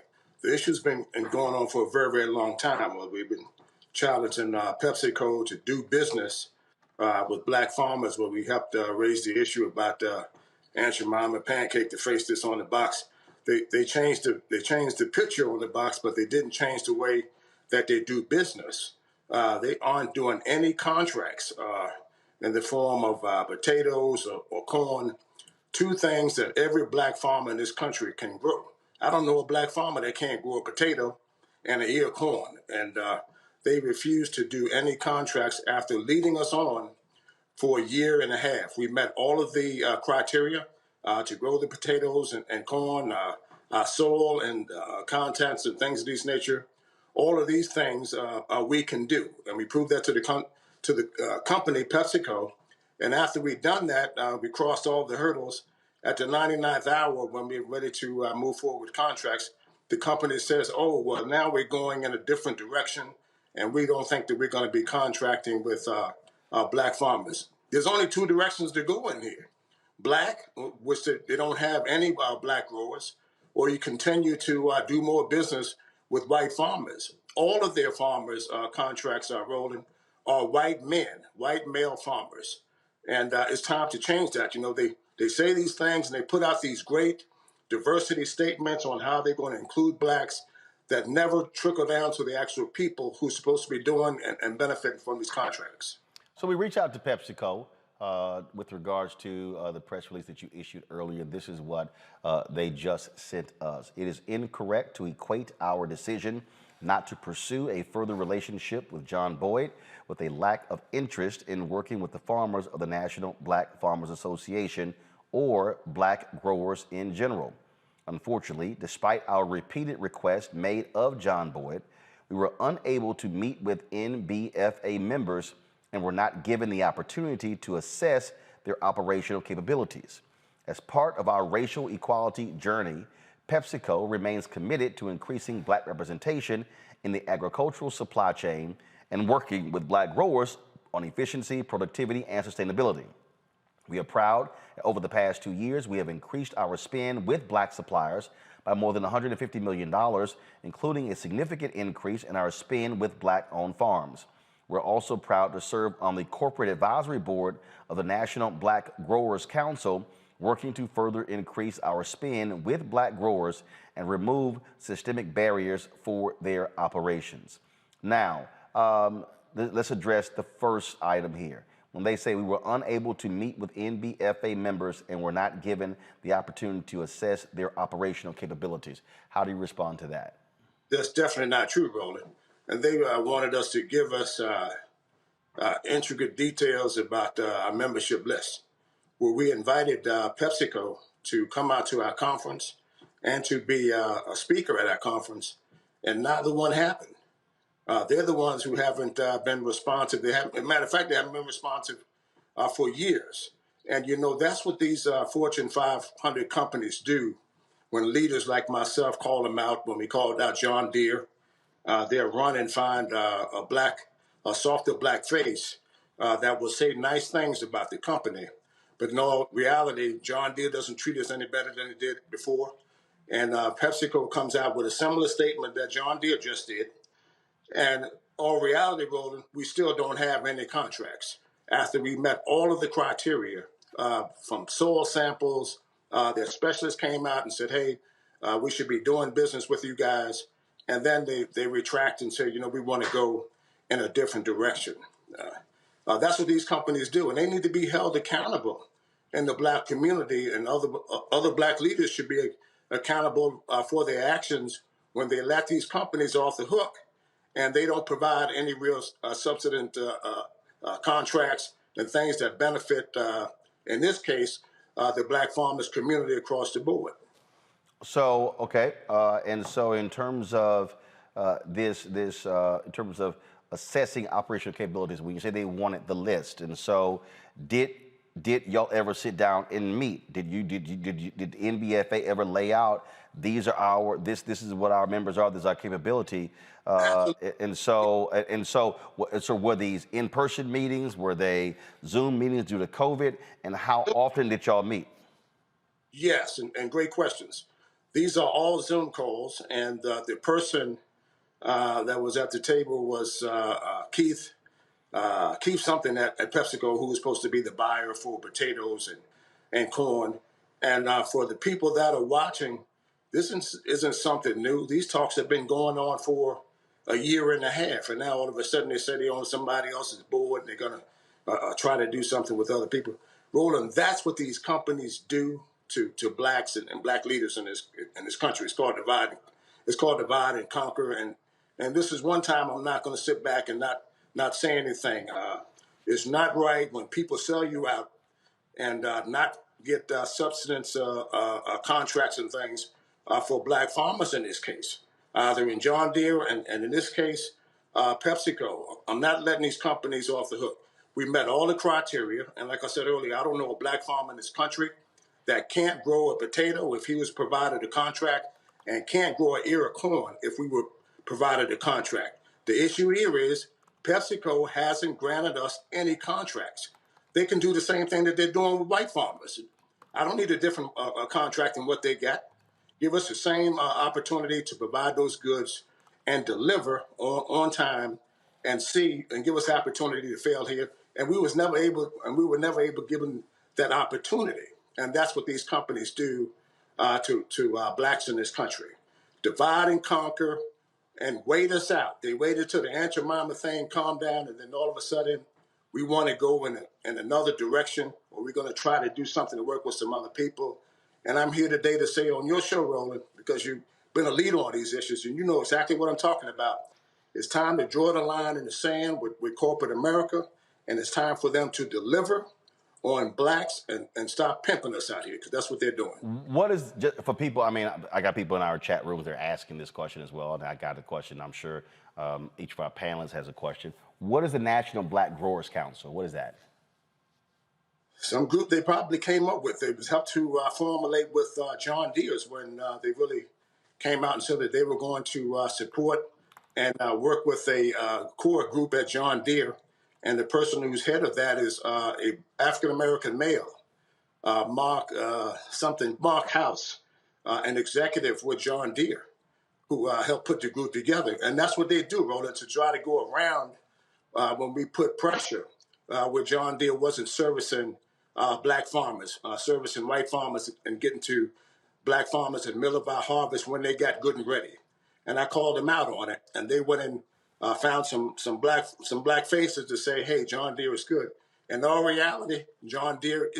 The issue's been going on for a very, very long time. We've been challenging PepsiCo to do business with black farmers, where we helped raise the issue about Aunt Jemima Pancake, the face that's on the box. They changed the picture on the box, but they didn't change the way that they do business. They aren't doing any contracts in the form of potatoes or corn, two things that every black farmer in this country can grow. I don't know a black farmer that can't grow a potato and an ear of corn. And they refuse to do any contracts after leading us on for a year and a half. We met all of the criteria to grow the potatoes and corn, soil and contents and things of this nature. All of these things we can do, and we proved that to the company PepsiCo. And after we'd done that, we crossed all the hurdles. At the 99th hour, when we were ready to move forward with contracts, the company says, "Oh, well, now we're going in a different direction, and we don't think that we're going to be contracting with black farmers." There's only two directions to go in here: black, which they don't have any black growers, or you continue to do more business with white farmers. All of their farmers' contracts are rolling are white men, white male farmers. And it's time to change that. You know, they say these things and they put out these great diversity statements on how they're going to include blacks that never trickle down to the actual people who's supposed to be doing and benefiting from these contracts.
So we reach out to PepsiCo with regards to the press release that you issued earlier. This is what they just sent us. It is incorrect to equate our decision not to pursue a further relationship with John Boyd with a lack of interest in working with the farmers of the National Black Farmers Association or black growers in general. Unfortunately, despite our repeated requests made of John Boyd, we were unable to meet with NBFA members and were not given the opportunity to assess their operational capabilities. As part of our racial equality journey, PepsiCo remains committed to increasing black representation in the agricultural supply chain and working with black growers on efficiency, productivity, and sustainability. We are proud that over the past 2 years, we have increased our spend with black suppliers by more than $150 million, including a significant increase in our spend with black-owned farms. We're also proud to serve on the corporate advisory board of the National Black Growers Council, working to further increase our spend with black growers and remove systemic barriers for their operations. Now, let's address the first item here. When they say we were unable to meet with NBFA members and were not given the opportunity to assess their operational capabilities, how do you respond to that?
That's definitely not true, Roland. And they wanted us to give us intricate details about our membership list, where we invited PepsiCo to come out to our conference and to be a speaker at our conference, and neither one happened. They're the ones who haven't been responsive. They haven't, as a matter of fact, they haven't been responsive for years. And, that's what these Fortune 500 companies do when leaders like myself call them out. When we called out John Deere, they'll run and find a softer black face that will say nice things about the company. But in all reality, John Deere doesn't treat us any better than it did before. And PepsiCo comes out with a similar statement that John Deere just did. And all reality, Roland, we still don't have any contracts. After we met all of the criteria from soil samples, their specialists came out and said, hey, we should be doing business with you guys. And then they retract and say, we want to go in a different direction. That's what these companies do. And they need to be held accountable in the black community, and other black leaders should be accountable for their actions when they let these companies off the hook and they don't provide any real substantive contracts and things that benefit, in this case, the black farmers community across the board.
So, okay, and so in terms of in terms of assessing operational capabilities, when you say they wanted the list, and so did y'all ever sit down and meet? Did NBFA ever lay out these are this is what our members are, this is our capability, and so were these in-person meetings? Were they Zoom meetings due to COVID? And how often did y'all meet?
Yes, and great questions. These are all Zoom calls, and the person that was at the table was Keith something at PepsiCo, who was supposed to be the buyer for potatoes and corn. And for the people that are watching, this isn't something new. These talks have been going on for a year and a half, and now all of a sudden they say they're on somebody else's board and they're going to try to do something with other people. Roland, that's what these companies do to blacks and black leaders in this country. It's called divide and conquer. And this is one time I'm not going to sit back and not say anything. It's not right when people sell you out and not get subsistence contracts and things for black farmers in this case. They're in John Deere and in this case, PepsiCo. I'm not letting these companies off the hook. We met all the criteria. And like I said earlier, I don't know a black farmer in this country that can't grow a potato if he was provided a contract, and can't grow an ear of corn if we were provided a contract. The issue here is PepsiCo hasn't granted us any contracts. They can do the same thing that they're doing with white farmers. I don't need a different contract than what they got. Give us the same opportunity to provide those goods and deliver on time and give us the opportunity to fail here. And we were never able given that opportunity. And that's what these companies do to blacks in this country. Divide and conquer and wait us out. They waited till the Aunt Jemima thing calmed down, and then all of a sudden we want to go in another direction, or we're going to try to do something to work with some other people. And I'm here today to say on your show, Roland, because you've been a leader on these issues and you know exactly what I'm talking about. It's time to draw the line in the sand with corporate America, and it's time for them to deliver on blacks and stop pimping us out here, because that's what they're doing.
What is, just for people, I mean, I got people in our chat rooms, they're asking this question as well, and I got a question, I'm sure each of our panelists has a question. What is the National Black Growers Council? What is that?
Some group they probably came up with. It was helped to formulate with John Deere's when they really came out and said that they were going to support and work with a core group at John Deere. And the person who's head of that is a African-American male, Mark House, an executive with John Deere, who helped put the group together. And that's what they do, Roland, to try to go around when we put pressure where John Deere wasn't servicing black farmers, servicing white farmers and getting to black farmers in middle of our harvest when they got good and ready. And I called them out on it, and they went and found some black faces to say, hey, John Deere is good. In all reality, John Deere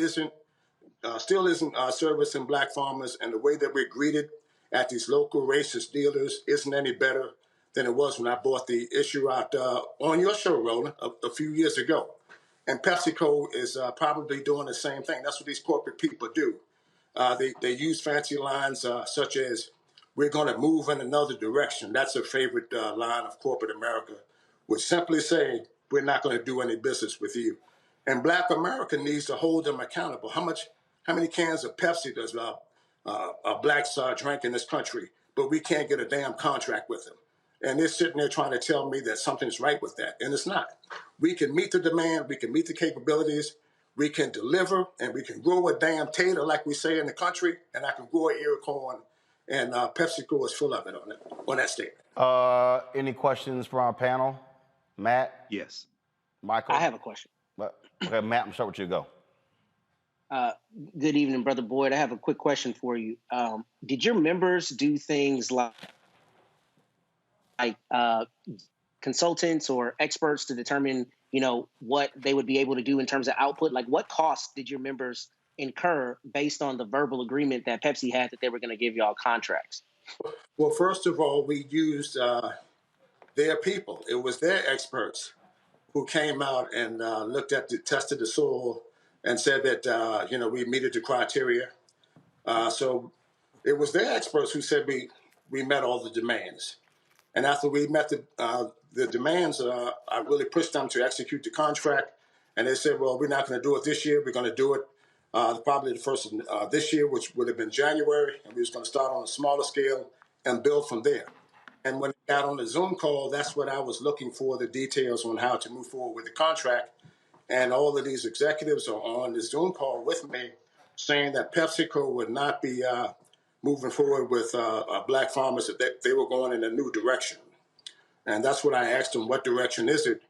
still isn't servicing black farmers, and the way that we're greeted at these local racist dealers isn't any better than it was when I bought the issue out on your show, Roland, a few years ago. And PepsiCo is probably doing the same thing. That's what these corporate people do. They use fancy lines such as, "We're going to move in another direction." That's a favorite line of corporate America, which simply say, "We're not going to do any business with you." And Black America needs to hold them accountable. How many cans of Pepsi does blacks drink in this country? But we can't get a damn contract with them. And they're sitting there trying to tell me that something's right with that, and it's not. We can meet the demand, we can meet the capabilities, we can deliver, and we can grow a damn tater, like we say in the country, and I can grow an ear of corn, and Pepsico is full of it on that statement.
Any questions from our panel? Matt?
Yes.
Michael?
I have a question.
Okay, Matt, I'm start with you. Go.
Good evening, Brother Boyd. I have a quick question for you. Did your members do things like consultants or experts to determine, what they would be able to do in terms of output? Like, what costs did your members incur based on the verbal agreement that Pepsi had that they were going to give y'all contracts?
Well, first of all, we used their people. It was their experts who came out and tested the soil and said that, we meted the criteria. So it was their experts who said we met all the demands. And after we met the demands, I really pushed them to execute the contract. And they said, well, we're not going to do it this year. We're going to do it probably the first of this year, which would have been January. And we was going to start on a smaller scale and build from there. And when we got on the Zoom call, that's what I was looking for, the details on how to move forward with the contract. And all of these executives are on the Zoom call with me saying that PepsiCo would not be moving forward with black farmers, that they were going in a new direction. And that's what I asked them, what direction is it?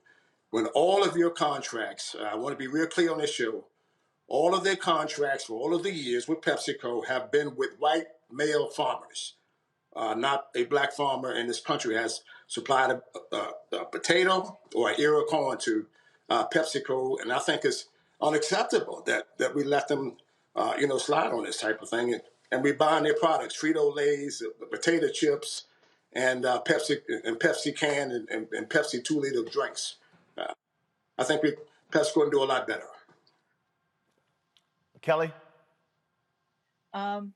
When all of your contracts, I want to be real clear on this show, all of their contracts for all of the years with PepsiCo have been with white male farmers. Not a black farmer in this country has supplied a potato or an ear of corn to PepsiCo, and I think it's unacceptable that we let them, slide on this type of thing. And we buying their products, Frito-Lays, potato chips, and Pepsi can and Pepsi 2-liter drinks. I think PepsiCo can do a lot better.
Kelly?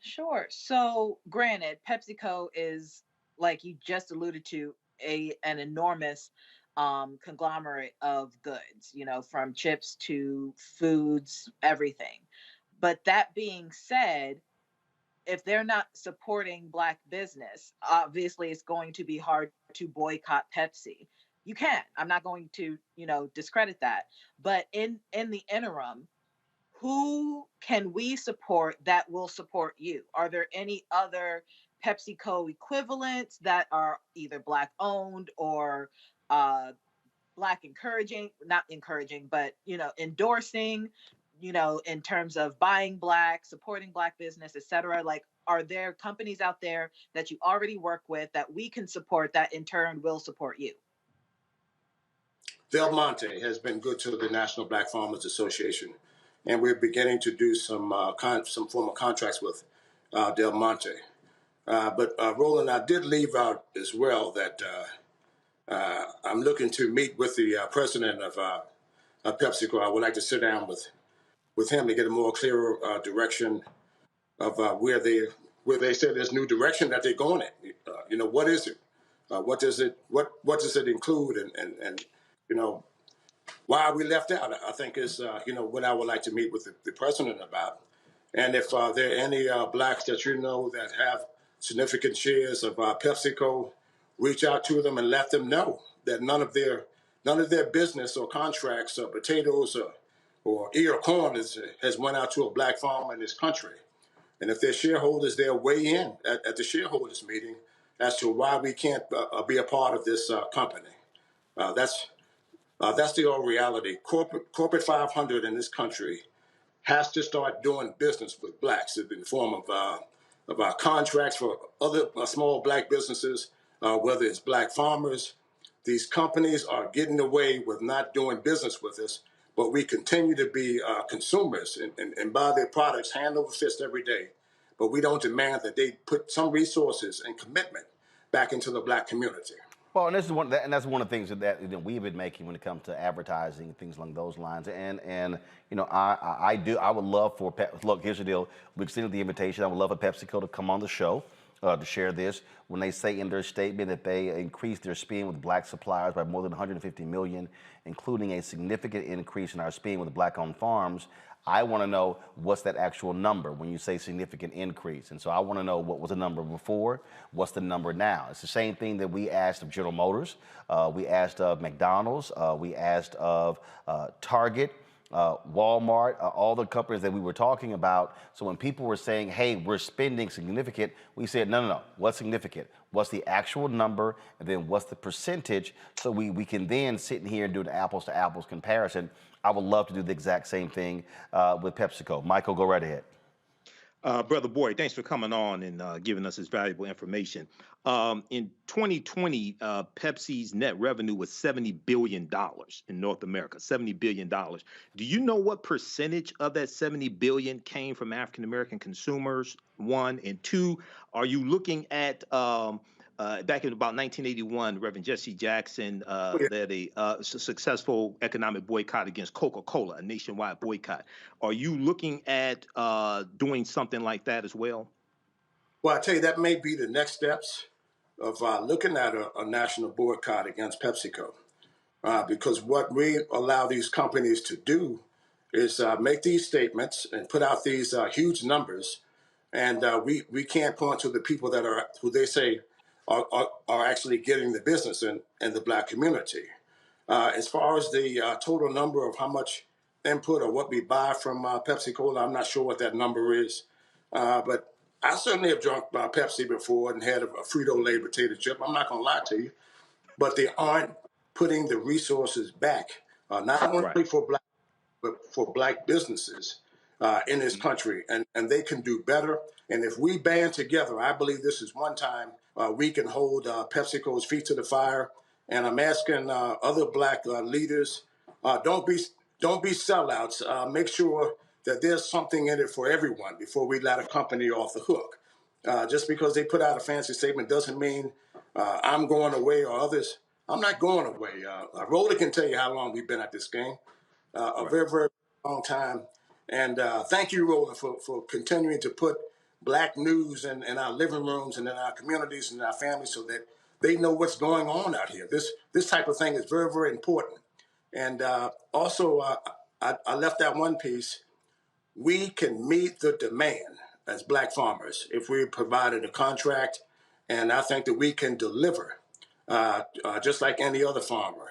Sure. So granted, PepsiCo is, like you just alluded to, an enormous conglomerate of goods, from chips to foods, everything. But that being said, if they're not supporting Black business, obviously it's going to be hard to boycott Pepsi. You can. I'm not going to, discredit that. But in the interim, who can we support that will support you? Are there any other PepsiCo equivalents that are either Black owned or Black not encouraging, but, endorsing, in terms of buying Black, supporting Black business, et cetera? Like, are there companies out there that you already work with that we can support that in turn will support you?
Del Monte has been good to the National Black Farmers Association, and we're beginning to do some form of contracts with Del Monte. But Roland, I did leave out as well that I'm looking to meet with the president of PepsiCo. I would like to sit down with him to get a more clearer direction of where they said there's new direction that they're going in. What is it? What does it include? And why are we left out? I think is what I would like to meet with the president about. And if there are any Blacks that that have significant shares of PepsiCo, reach out to them and let them know that none of their business or contracts or potatoes or ear of corn has went out to a Black farmer in this country. And if they're shareholders, they'll weigh in at the shareholders meeting as to why we can't be a part of this company. That's the old reality. Corporate 500 in this country has to start doing business with Blacks in the form of contracts for other small Black businesses, whether it's Black farmers. These companies are getting away with not doing business with us, but we continue to be consumers and buy their products hand over fist every day. But we don't demand that they put some resources and commitment back into the Black community.
Well, and this is that's one of the things that we've been making when it comes to advertising and things along those lines. And I would love for look. Here's the deal. We extended the invitation. I would love for PepsiCo to come on the show to share this. When they say in their statement that they increased their spend with black suppliers by more than 150 million, including a significant increase in our spend with black-owned farms. I want to know what's that actual number when you say significant increase. And so I want to know what was the number before, what's the number now. It's the same thing that we asked of General Motors, we asked of McDonald's, we asked of Target, Walmart, all the companies that we were talking about. So when people were saying, hey, we're spending significant, we said, no. What's significant? What's the actual number? And then what's the percentage? So we can then sit in here and do an apples to apples comparison. I would love to do the exact same thing with PepsiCo. Michael, go right ahead.
Brother Boyd, thanks for coming on and giving us this valuable information. In 2020, Pepsi's net revenue was $70 billion in North America, $70 billion. Do you know what percentage of that $70 billion came from African-American consumers, one? And two, are you looking at back in about 1981, Reverend Jesse Jackson led a successful economic boycott against Coca-Cola, a nationwide boycott. Are you looking at doing something like that as well?
Well, I tell you, that may be the next steps of looking at a national boycott against PepsiCo. Because what we allow these companies to do is make these statements and put out these huge numbers. And we can't point to the people that are, who they say are actually getting the business in the black community. As far as the total number of how much input or what we buy from Pepsi Cola, I'm not sure what that number is. But I certainly have drunk Pepsi before and had a Frito-Lay potato chip. I'm not going to lie to you. But they aren't putting the resources back, not only for black, but for black businesses in this country. And they can do better. And if we band together, I believe this is one time we can hold PepsiCo's feet to the fire. And I'm asking other black leaders, don't be sellouts. Make sure that there's something in it for everyone before we let a company off the hook. Just because they put out a fancy statement doesn't mean I'm going away or others. I'm not going away. Roland can tell you how long we've been at this game, a very, very long time. And thank you, Roland, for continuing to put black news in our living rooms and in our communities and our families so that they know what's going on out here. This type of thing is very, very important. And also, I left out one piece. We can meet the demand as black farmers if we provided a contract, and I think that we can deliver just like any other farmer.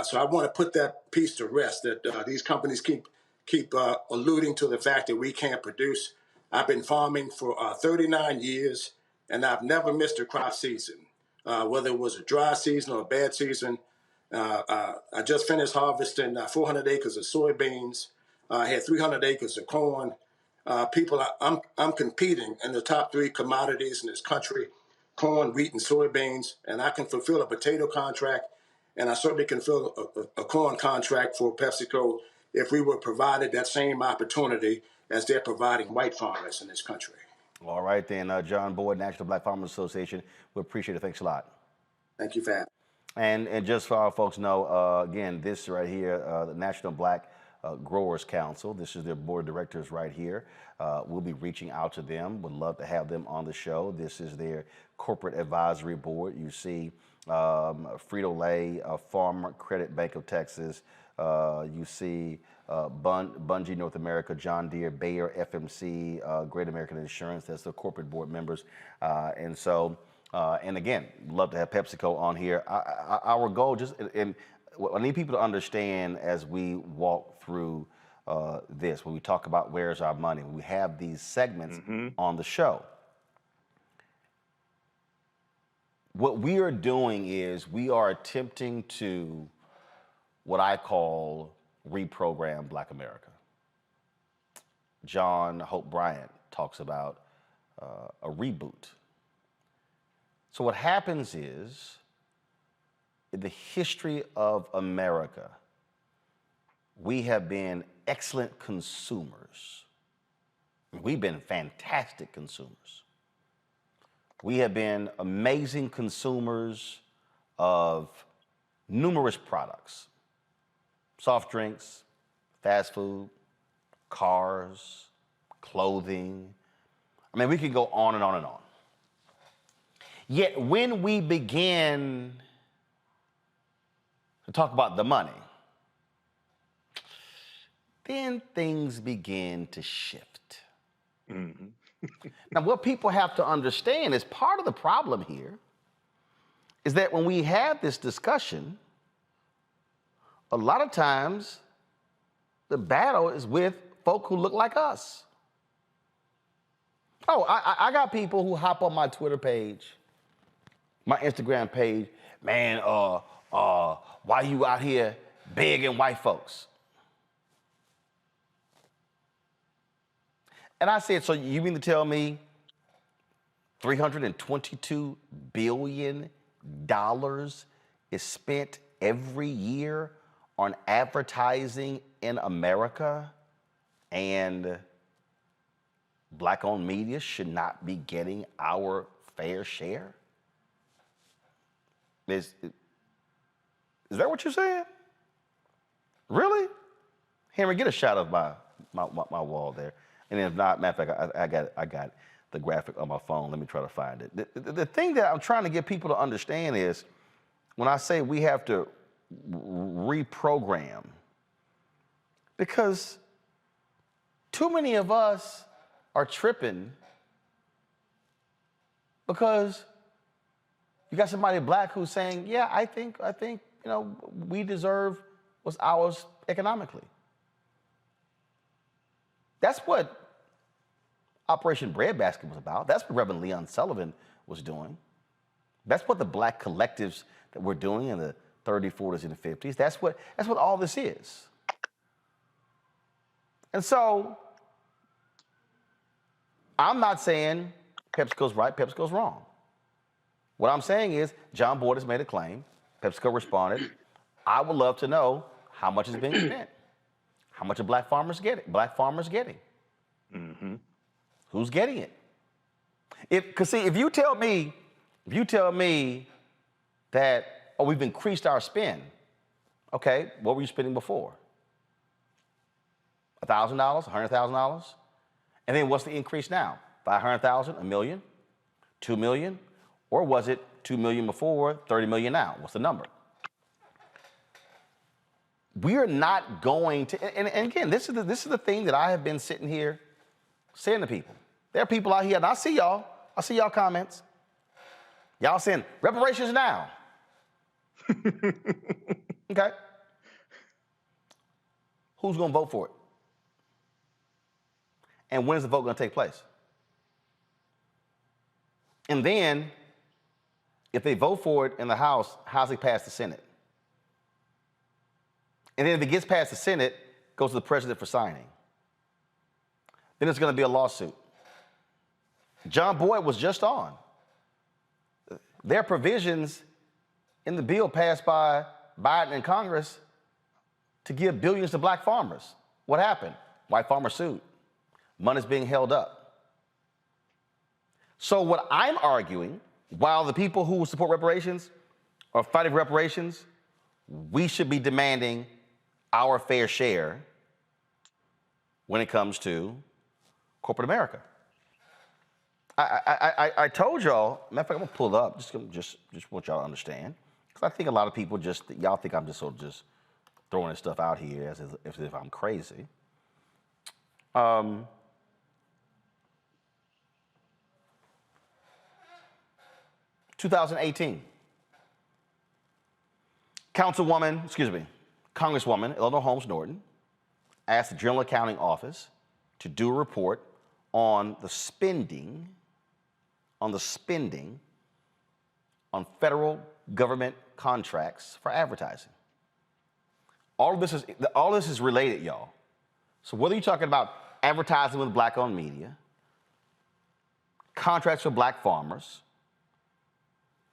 So I want to put that piece to rest, that these companies keep alluding to the fact that we can't produce. I've been farming for 39 years, and I've never missed a crop season, whether it was a dry season or a bad season. I just finished harvesting 400 acres of soybeans. I had 300 acres of corn. I'm competing in the top three commodities in this country: corn, wheat, and soybeans. And I can fulfill a potato contract, and I certainly can fill a corn contract for PepsiCo if we were provided that same opportunity as they're providing white farmers in this country.
All right, then, John Boyd, National Black Farmers Association. We appreciate it. Thanks a lot.
Thank you for having me.
And just so our folks know, again, this right here, the National Black Growers Council, this is their board of directors right here. We'll be reaching out to them. Would love to have them on the show. This is their corporate advisory board. You see Frito-Lay, Farmer Credit Bank of Texas. You see Bungie North America, John Deere, Bayer, FMC, Great American Insurance. That's the corporate board members. And so, and again, love to have PepsiCo on here. Our goal, and what I need people to understand as we walk through this, when we talk about where's our money, when we have these segments on the show, what we are doing is we are attempting to, what I call, reprogram Black America. John Hope Bryant talks about a reboot. So what happens is, in the history of America, we have been excellent consumers. We've been fantastic consumers. We have been amazing consumers of numerous products, soft drinks, fast food, cars, clothing. I mean, we could go on and on and on. Yet when we begin to talk about the money, then things begin to shift.
Mm-hmm.
Now, what people have to understand is part of the problem here is that when we have this discussion, a lot of times the battle is with folk who look like us. Oh, I got people who hop on my Twitter page, my Instagram page, man, why you out here begging white folks? And I said, so you mean to tell me $322 billion is spent every year on advertising in America, and Black-owned media should not be getting our fair share? Is that what you're saying? Really? Henry, get a shot of my wall there. And if not, matter of fact, I got the graphic on my phone. Let me try to find it. The thing that I'm trying to get people to understand is when I say we have to reprogram, because too many of us are tripping because you got somebody black who's saying, yeah, I think, we deserve what's ours economically. That's what Operation Breadbasket was about. That's what Reverend Leon Sullivan was doing. That's what the black collectives that we're doing in the 30s, 40s, and the 50s, that's what all this is. And so I'm not saying PepsiCo's right, PepsiCo's wrong. What I'm saying is John Boyd has made a claim. PepsiCo responded. I would love to know how much is being spent. How much are black farmers getting? Mm-hmm. Who's getting it? Because see, if you tell me that, we've increased our spend, okay, what were you spending before? $1,000, $100,000? And then what's the increase now? 500,000, $1 million, 2 million? Or was it 2 million before, 30 million now? What's the number? We're not going to, and again, this is the thing that I have been sitting here saying to people. There are people out here, and I see y'all comments. Y'all saying, reparations now. Okay. Who's gonna vote for it? And when is the vote gonna take place? And then, if they vote for it in the House, how's it pass the Senate? And then if it gets past the Senate, it goes to the president for signing. Then it's going to be a lawsuit. John Boyd was just on. There are provisions in the bill passed by Biden and Congress to give billions to black farmers. What happened? White farmers sued. Money's being held up. So what I'm arguing, while the people who support reparations are fighting for reparations, we should be demanding our fair share when it comes to corporate America. I told y'all, matter of fact, I'm gonna pull it up, just want y'all to understand, because I think a lot of people y'all think I'm just sort of just throwing this stuff out here as if I'm crazy. 2018, Congresswoman Eleanor Holmes Norton asked the General Accounting Office to do a report on the spending on federal government contracts for advertising. All this is related, y'all. So whether you're talking about advertising with black-owned media, contracts for black farmers,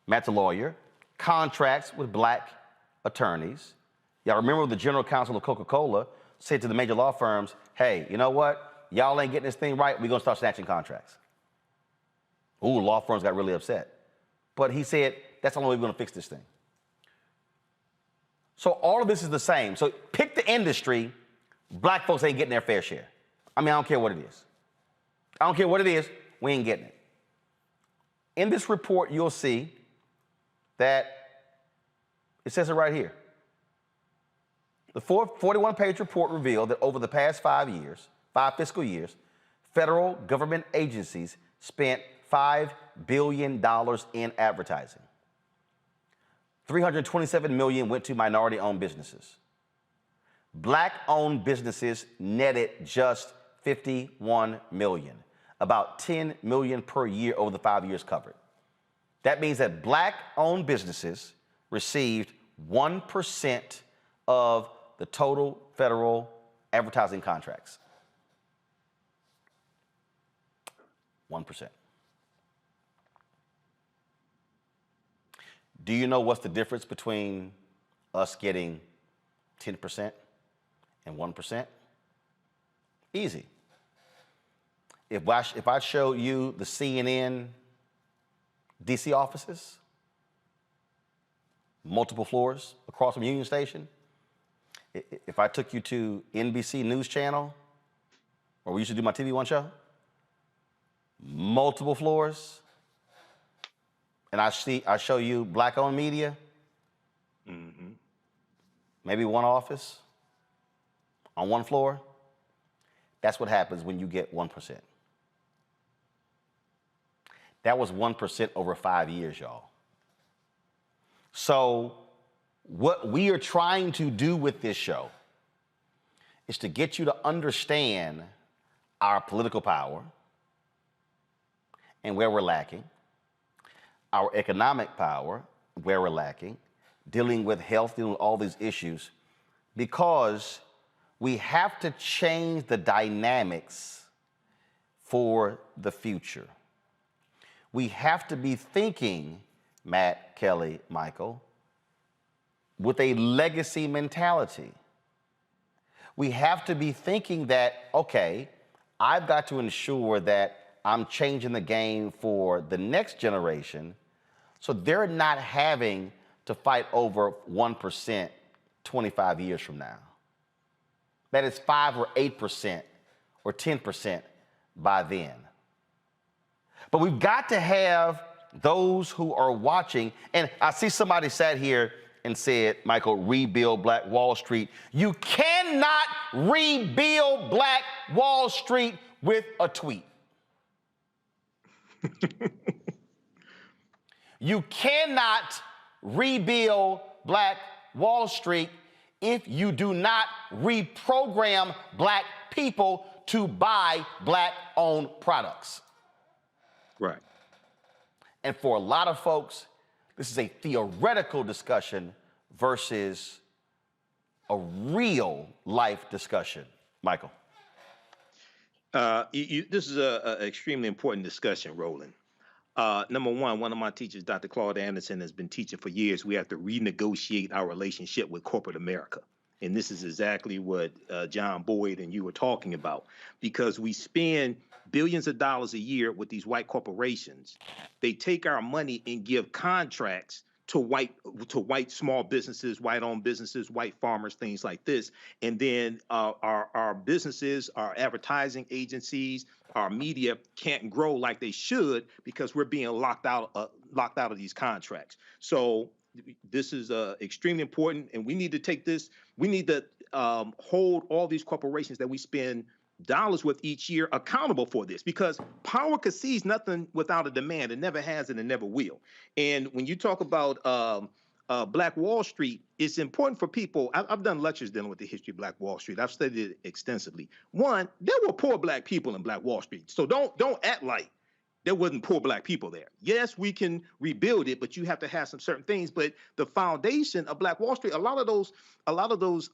Matt's a lawyer, contracts with black attorneys. Y'all remember the general counsel of Coca-Cola said to the major law firms, hey, you know what? Y'all ain't getting this thing right. We're going to start snatching contracts. Ooh, law firms got really upset. But he said, that's the only way we're going to fix this thing. So all of this is the same. So pick the industry, black folks ain't getting their fair share. I don't care what it is. I don't care what it is, we ain't getting it. In this report, you'll see that it says it right here. The 41-page report revealed that over the past 5 fiscal years, federal government agencies spent $5 billion in advertising. $327 million went to minority-owned businesses. Black-owned businesses netted just $51 million, about $10 million per year over the 5 years covered. That means that black-owned businesses received 1% of the total federal advertising contracts. 1%. Do you know what's the difference between us getting 10% and 1%? Easy. If I show you the CNN DC offices, multiple floors across from Union Station, if I took you to NBC News Channel, where we used to do my TV One show, multiple floors, and I show you black-owned media, maybe one office on one floor, that's what happens when you get 1%. That was 1% over 5 years, y'all. So what we are trying to do with this show is to get you to understand our political power and where we're lacking, our economic power, where we're lacking, dealing with health, dealing with all these issues, because we have to change the dynamics for the future. We have to be thinking, Matt, Kelly, Michael, with a legacy mentality. We have to be thinking that, okay, I've got to ensure that I'm changing the game for the next generation so they're not having to fight over 1% 25 years from now. That is 5 or 8% or 10% by then. But we've got to have those who are watching, and I see somebody sat here and said, Michael, rebuild Black Wall Street. You cannot rebuild Black Wall Street with a tweet. You cannot rebuild Black Wall Street if you do not reprogram black people to buy black-owned products.
Right.
And for a lot of folks, this is a theoretical discussion versus a real life discussion. Michael.
This is an extremely important discussion, Roland. Number one of my teachers, Dr. Claude Anderson, has been teaching for years. We have to renegotiate our relationship with corporate America. And this is exactly what John Boyd and you were talking about, because we spend billions of dollars a year with these white corporations. They take our money and give contracts to white small businesses, white-owned businesses, white farmers, things like this. And then our businesses, our advertising agencies, our media can't grow like they should because we're being locked out of these contracts. So this is extremely important, and we need to take this. We need to hold all these corporations that we spend dollars with each year accountable for this, because power concedes nothing without a demand. It never has and it never will. And when you talk about Black Wall Street, it's important for people. I've done lectures dealing with the history of Black Wall Street. I've studied it extensively. One, there were poor black people in Black Wall Street. So don't act like there wasn't poor black people there. Yes, we can rebuild it, but you have to have some certain things. But the foundation of Black Wall Street, a lot of those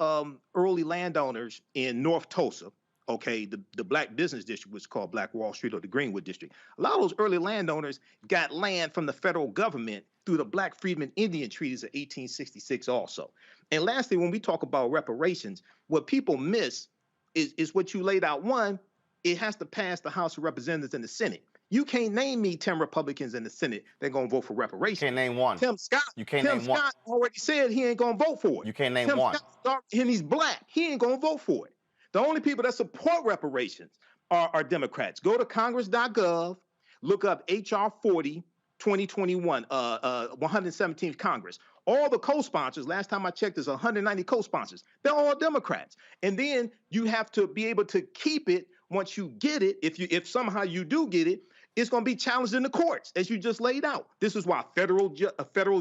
early landowners in North Tulsa, okay, the black business district was called Black Wall Street, or the Greenwood district. A lot of those early landowners got land from the federal government through the Black Freedmen Indian treaties of 1866 also. And lastly, when we talk about reparations, what people miss is what you laid out. One, it has to pass the House of Representatives and the Senate. You can't name me 10 Republicans in the Senate that going to vote for reparations.
You can't name one.
Tim Scott.
You can't
Tim
name one.
Scott already said he ain't going to vote for it.
You can't name
Tim
one.
Scott, and he's black. He ain't going to vote for it. The only people that support reparations are Democrats. Go to congress.gov, look up HR 40, 2021, 117th Congress. All the co-sponsors, last time I checked, there's 190 co-sponsors. They're all Democrats. And then you have to be able to keep it once you get it. If somehow you do get it, it's going to be challenged in the courts, as you just laid out. This is why federal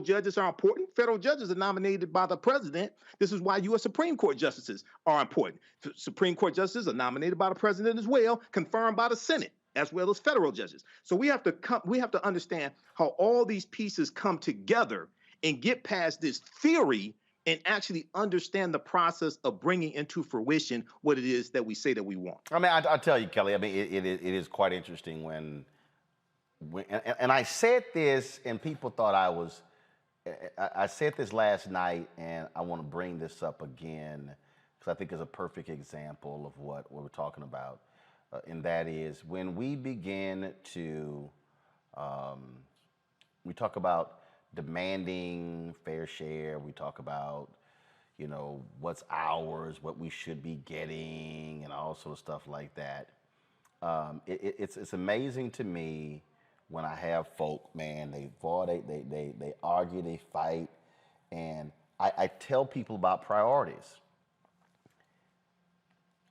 judges are important. Federal judges are nominated by the president. This is why U.S. Supreme Court justices are important. Supreme Court justices are nominated by the president as well, confirmed by the Senate, as well as federal judges. So we have to understand how all these pieces come together and get past this theory and actually understand the process of bringing into fruition what it is that we say that we want.
I mean, I tell you, Kelly, I mean, it is quite interesting when I said this and people thought I said this last night and I want to bring this up again because I think it's a perfect example of what we're talking about. And that is when we begin to, we talk about demanding fair share, we talk about, you know, what's ours, what we should be getting, and all sort of stuff like that. It's amazing to me when I have folk, man, they argue, they fight, and I tell people about priorities.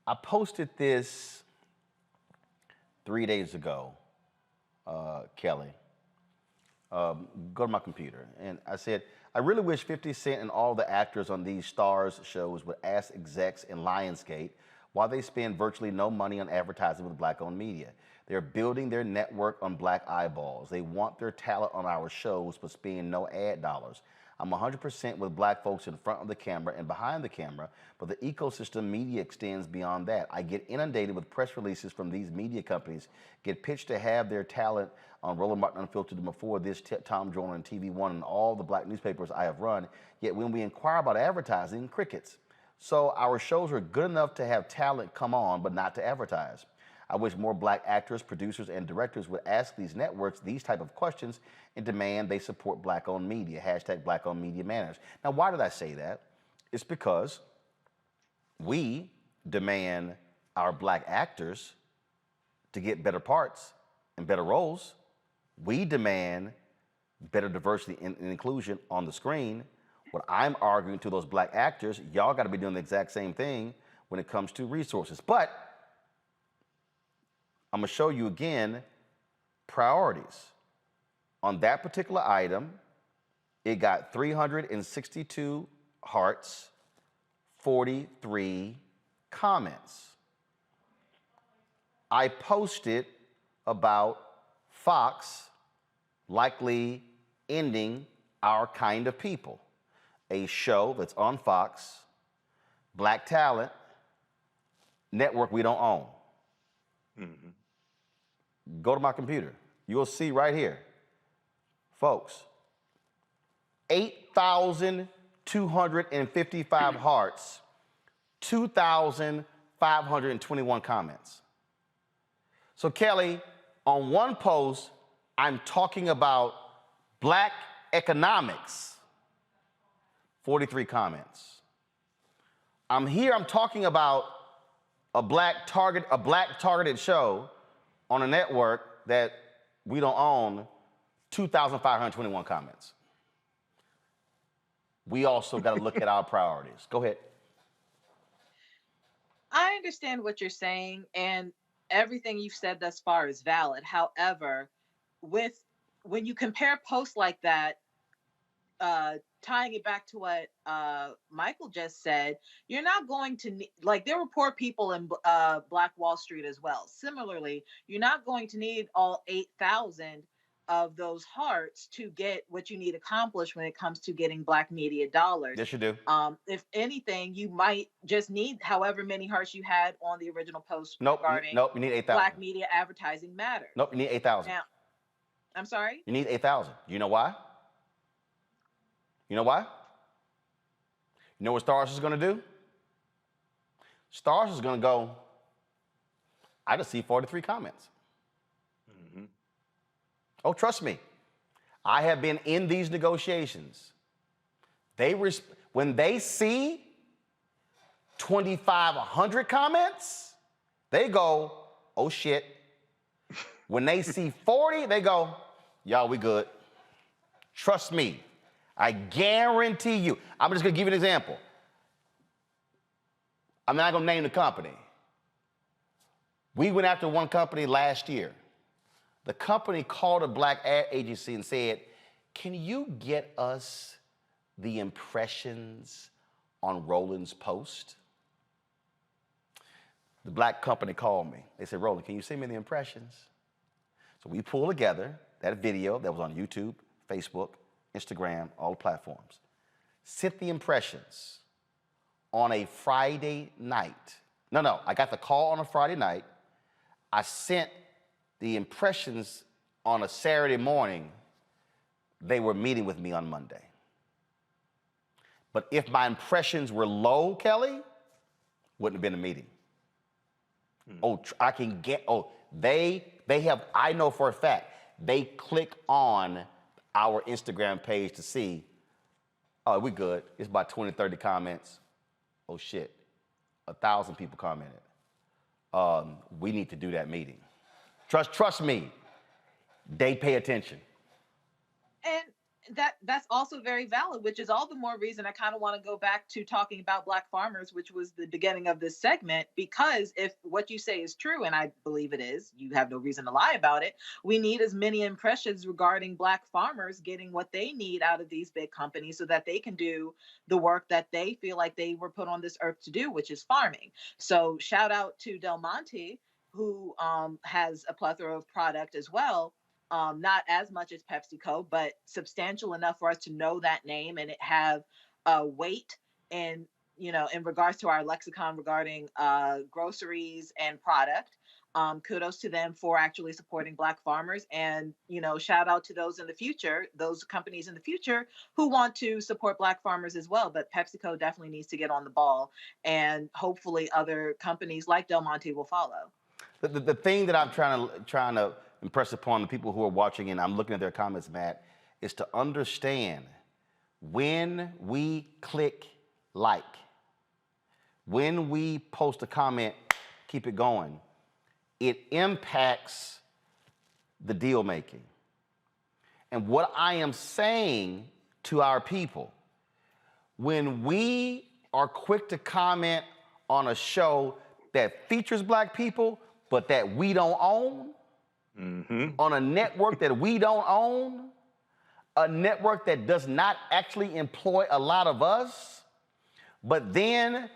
I posted this 3 days ago, Kelly. Go to my computer. And I said, I really wish 50 Cent and all the actors on these Stars shows would ask execs in Lionsgate why they spend virtually no money on advertising with Black-owned media. They're building their network on Black eyeballs. They want their talent on our shows, but spend no ad dollars. I'm 100% with Black folks in front of the camera and behind the camera, but the ecosystem media extends beyond that. I get inundated with press releases from these media companies, get pitched to have their talent on Roland Martin Unfiltered before this, Tom Joyner and TV One and all the Black newspapers I have run, yet when we inquire about advertising, crickets. So our shows are good enough to have talent come on, but not to advertise. I wish more Black actors, producers, and directors would ask these networks these type of questions and demand they support Black-owned media, hashtag Black-owned media matters. Now, why did I say that? It's because we demand our Black actors to get better parts and better roles. We demand better diversity and inclusion on the screen. What I'm arguing to those Black actors, y'all got to be doing the exact same thing when it comes to resources. But I'm going to show you again priorities. On that particular item, it got 362 hearts, 43 comments. I posted about Fox likely ending Our Kind of People, a show that's on Fox, Black talent, network we don't own. Mm-hmm. Go to my computer. You'll see right here, folks, 8,255 hearts, 2,521 comments. So Kelly, on one post, I'm talking about Black economics, 43 comments. I'm talking about a Black targeted show on a network that we don't own, 2,521 comments. We also got to look at our priorities. Go ahead.
I understand what you're saying, and everything you've said thus far is valid. However, when you compare posts like that, tying it back to what Michael just said, you're not going to need, like, there were poor people in Black Wall Street as well. Similarly, you're not going to need all 8,000 of those hearts to get what you need accomplished when it comes to getting Black media dollars.
Yes, you do.
If anything, you might just need however many hearts you had on the original post regarding
you need 8,000.
Black media advertising matters.
Nope, you need 8,000.
Now, I'm sorry?
You need 8,000. You know why? You know why? You know what Stars is going to do? Stars is going to go, I just see 43 comments. Mm-hmm. Oh, trust me. I have been in these negotiations. When they see 2,500 comments, they go, oh shit. When they see 40, they go, y'all, we good. Trust me. I guarantee you. I'm just gonna give you an example. I'm not gonna name the company. We went after one company last year. The company called a black ad agency and said, can you get us the impressions on Roland's post? The black company called me. They said, Roland, can you send me the impressions? So we pulled together that video that was on YouTube, Facebook, Instagram, all the platforms. Sent the impressions on a Friday night. No, I got the call on a Friday night. I sent the impressions on a Saturday morning. They were meeting with me on Monday. But if my impressions were low, Kelly, wouldn't have been a meeting. They have, I know for a fact, they click on our Instagram page to see, oh, we good. It's about 20, 30 comments. Oh shit, 1,000 people commented. We need to do that meeting. Trust me, they pay attention.
And that's also very valid, which is all the more reason I kind of want to go back to talking about Black farmers, which was the beginning of this segment, because if what you say is true, and I believe it is, you have no reason to lie about it, we need as many impressions regarding Black farmers getting what they need out of these big companies so that they can do the work that they feel like they were put on this earth to do, which is farming. So shout out to Del Monte, who has a plethora of product as well. Not as much as PepsiCo, but substantial enough for us to know that name and it have weight and, in regards to our lexicon regarding groceries and product. Kudos to them for actually supporting Black farmers, and, shout out to those in the future, those companies in the future who want to support Black farmers as well. But PepsiCo definitely needs to get on the ball, and hopefully other companies like Del Monte will follow.
The thing that I'm trying to impress upon the people who are watching, and I'm looking at their comments, Matt, is to understand when we click like, when we post a comment, keep it going, it impacts the deal making. And what I am saying to our people, when we are quick to comment on a show that features Black people, but that we don't own, on a network that we don't own, a network that does not actually employ a lot of us, but then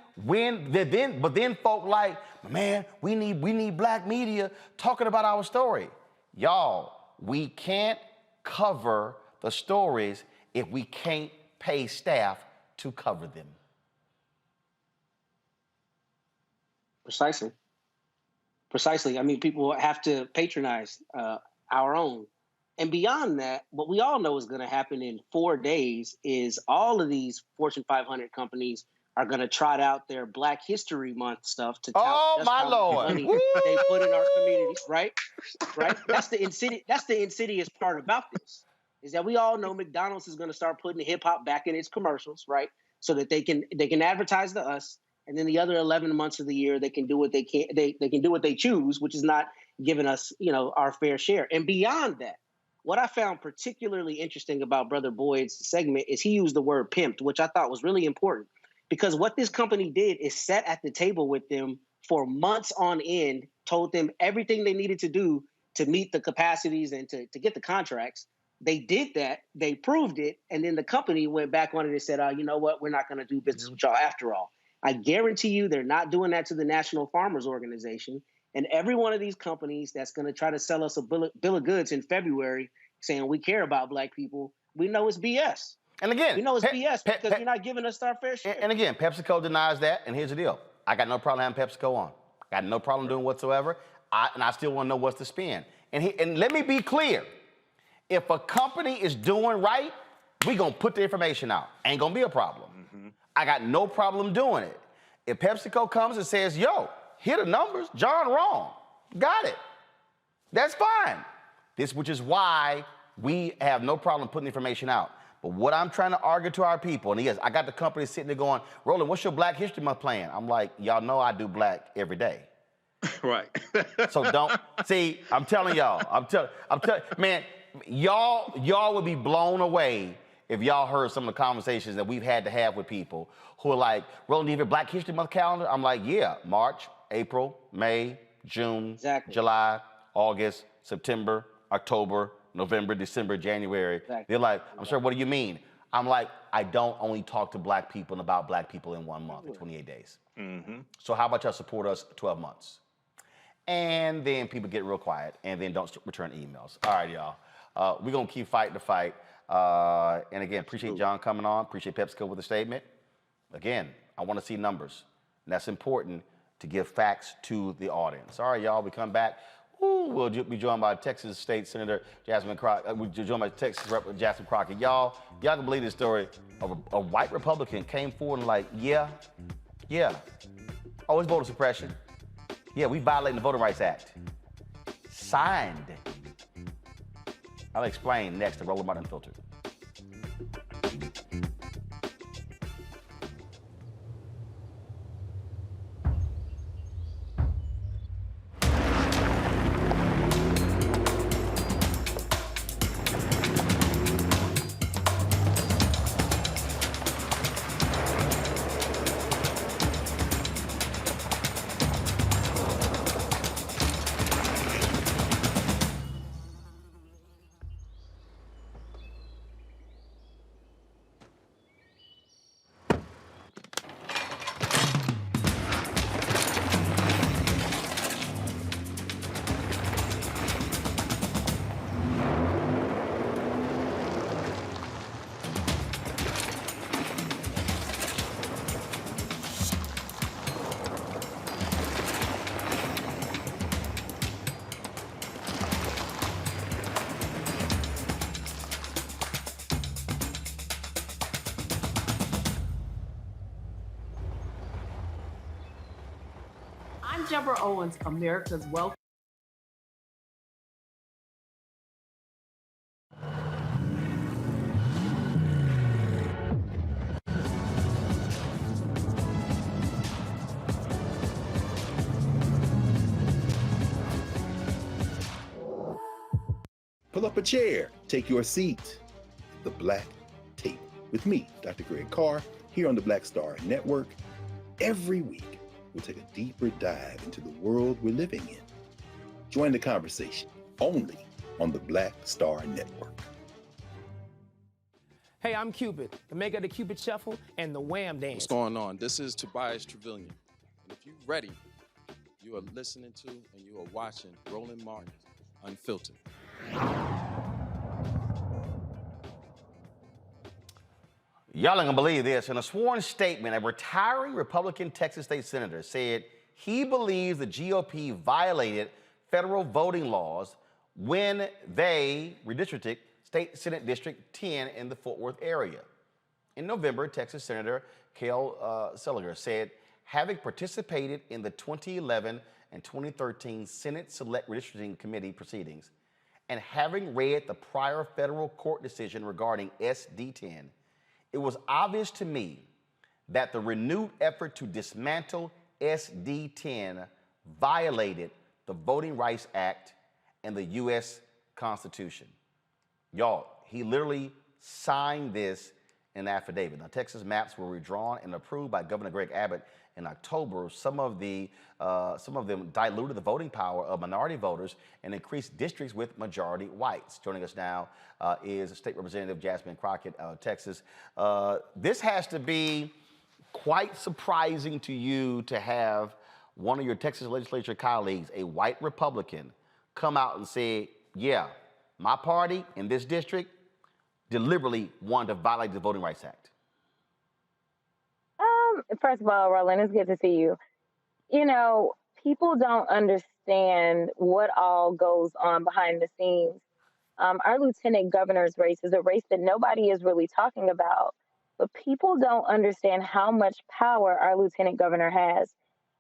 folk like, man, we need Black media talking about our story. Y'all, we can't cover the stories if we can't pay staff to cover them.
Precisely. I mean, people have to patronize our own. And beyond that, what we all know is going to happen in 4 days is all of these Fortune 500 companies are going to trot out their Black History Month stuff to tout how much money they put in our communities, right? That's the insidious part about this, is that we all know McDonald's is going to start putting hip hop back in its commercials, right? So that they can advertise to us. And then the other 11 months of the year, they can do what they can do what they choose, which is not giving us, our fair share. And beyond that, what I found particularly interesting about Brother Boyd's segment is he used the word pimped, which I thought was really important, because what this company did is sat at the table with them for months on end, told them everything they needed to do to meet the capacities and to get the contracts. They did that, they proved it, and then the company went back on it and said, you know what, we're not going to do business with y'all after all. I guarantee you they're not doing that to the National Farmers Organization. And every one of these companies that's going to try to sell us a bill of goods in February saying we care about Black people, we know it's BS.
And again,
we know it's BS because you're not giving us our fair share.
And again, PepsiCo denies that, and here's the deal. I got no problem having PepsiCo on. Got no problem doing whatsoever. I still want to know what's the spin. And let me be clear. If a company is doing right, we going to put the information out. Ain't going to be a problem. I got no problem doing it. If PepsiCo comes and says, yo, here the numbers, John wrong, got it. That's fine. which is why we have no problem putting information out. But what I'm trying to argue to our people, and yes, I got the company sitting there going, Roland, what's your Black History Month plan? I'm like, y'all know I do black every day.
Right.
So don't, see, I'm telling y'all, man, y'all would be blown away if y'all heard some of the conversations that we've had to have with people who are like, Roland, do you have a Black History Month calendar? I'm like, yeah, March, April, May, June, July, August, September, October, November, December, January.
Exactly.
They're like, I'm sorry, what do you mean? I'm like, I don't only talk to Black people and about Black people in 1 month, in 28 days.
Mm-hmm.
So how about y'all support us 12 months? And then people get real quiet and then don't return emails. All right, y'all. We're going to keep fighting the fight. And again, appreciate John coming on. Appreciate Pepsico with the statement. Again, I want to see numbers. And that's important to give facts to the audience. All right, y'all, we come back. We'll be joined by Texas State Senator Jasmine Crockett. We'll be joined by Texas Rep. Jasmine Crockett. Y'all can believe this story of a white Republican came forward and like, yeah. Oh, it's voter suppression. Yeah, we violating the Voting Rights Act. Signed. I'll explain next to Roland Martin Unfiltered.
I'm Deborah Owens, America's Wealth.
Pull up a chair, take your seat. The Black Tape with me, Dr. Greg Carr, here on the Black Star Network. Every week, we'll take a deeper dive into the world we're living in. Join the conversation only on the Black Star Network.
Hey, I'm Cupid, the maker of the Cupid Shuffle and the Wham Dance.
What's going on? This is Tobias Trevelyan. And if you're ready, you are listening to and you are watching Roland Martin Unfiltered.
Y'all ain't gonna believe this. In a sworn statement, a retiring Republican Texas state senator said he believes the GOP violated federal voting laws when they redistricted State Senate District 10 in the Fort Worth area. In November, Texas Senator Cale Seliger said, having participated in the 2011 and 2013 Senate Select Redistricting Committee proceedings, and having read the prior federal court decision regarding SD10, it was obvious to me that the renewed effort to dismantle SD10 violated the Voting Rights Act and the U.S. Constitution. Y'all, he literally signed this in an affidavit. Now, Texas maps were redrawn and approved by Governor Greg Abbott in October. Some of them diluted the voting power of minority voters and increased districts with majority whites. Joining us now is State Representative Jasmine Crockett, Texas. This has to be quite surprising to you to have one of your Texas legislature colleagues, a white Republican, come out and say, yeah, my party in this district deliberately wanted to violate the Voting Rights Act.
First of all, Roland, it's good to see you. You know, people don't understand what all goes on behind the scenes. Our lieutenant governor's race is a race that nobody is really talking about, but people don't understand how much power our lieutenant governor has.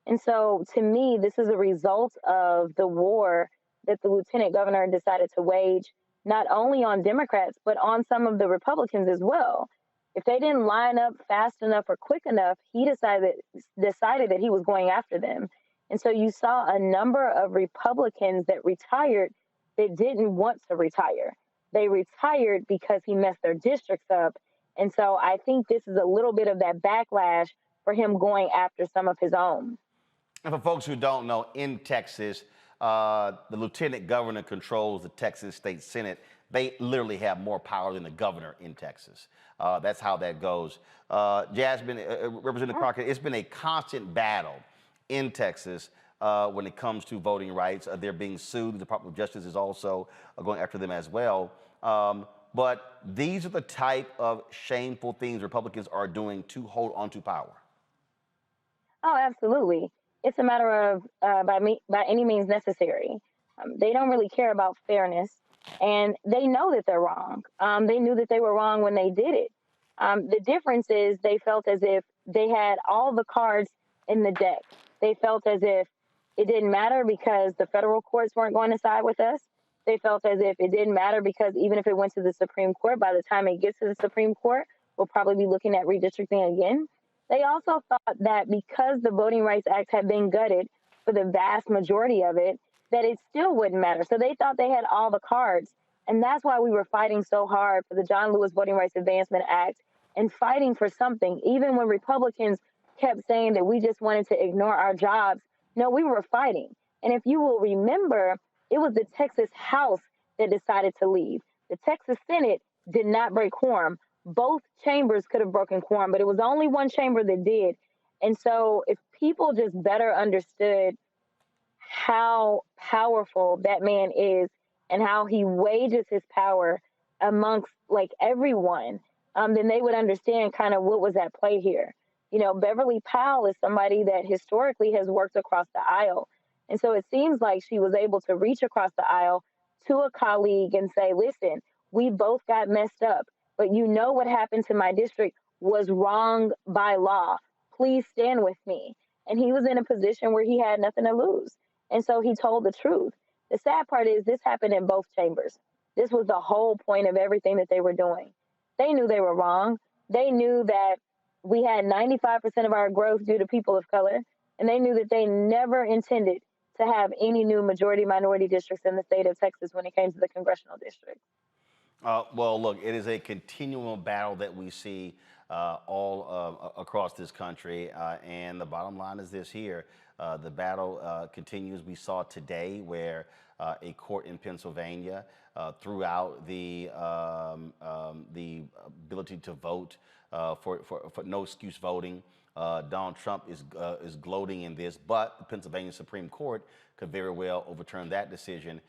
And so, to me, this is a result of the war that the lieutenant governor decided to wage not only on Democrats, but on some of the Republicans as well. If they didn't line up fast enough or quick enough, he decided that he was going after them. And so you saw a number of Republicans that retired that didn't want to retire. They retired because he messed their districts up. And so I think this is a little bit of that backlash for him going after some of his own.
And for folks who don't know, in Texas, the lieutenant governor controls the Texas State Senate. They literally have more power than the governor in Texas. That's how that goes. Jasmine, Representative Crockett, it's been a constant battle in Texas when it comes to voting rights. They're being sued. The Department of Justice is also going after them as well. But these are the type of shameful things Republicans are doing to hold on to power.
Oh, absolutely. It's a matter of by any means necessary. They don't really care about fairness, and they know that they're wrong. They knew that they were wrong when they did it. The difference is they felt as if they had all the cards in the deck. They felt as if it didn't matter because the federal courts weren't going to side with us. They felt as if it didn't matter because even if it went to the Supreme Court, by the time it gets to the Supreme Court, we'll probably be looking at redistricting again. They also thought that because the Voting Rights Act had been gutted for the vast majority of it, that it still wouldn't matter. So they thought they had all the cards. And that's why we were fighting so hard for the John Lewis Voting Rights Advancement Act and fighting for something. Even when Republicans kept saying that we just wanted to ignore our jobs, no, we were fighting. And if you will remember, it was the Texas House that decided to leave. The Texas Senate did not break quorum. Both chambers could have broken quorum, but it was only one chamber that did. And so if people just better understood how powerful that man is and how he wages his power amongst like everyone, then they would understand kind of what was at play here. You know, Beverly Powell is somebody that historically has worked across the aisle. And so it seems like she was able to reach across the aisle to a colleague and say, listen, we both got messed up, but you know what happened to my district was wrong by law. Please stand with me. And he was in a position where he had nothing to lose. And so he told the truth. The sad part is this happened in both chambers. This was the whole point of everything that they were doing. They knew they were wrong. They knew that we had 95% of our growth due to people of color. And they knew that they never intended to have any new majority minority districts in the state of Texas when it came to the congressional district.
Well, look, it is a continual battle that we see all across this country. And the bottom line is this here. The battle continues. We saw today where a court in Pennsylvania threw out the ability to vote for no excuse voting. Donald Trump is gloating in this, but the Pennsylvania Supreme Court could very well overturn that decision.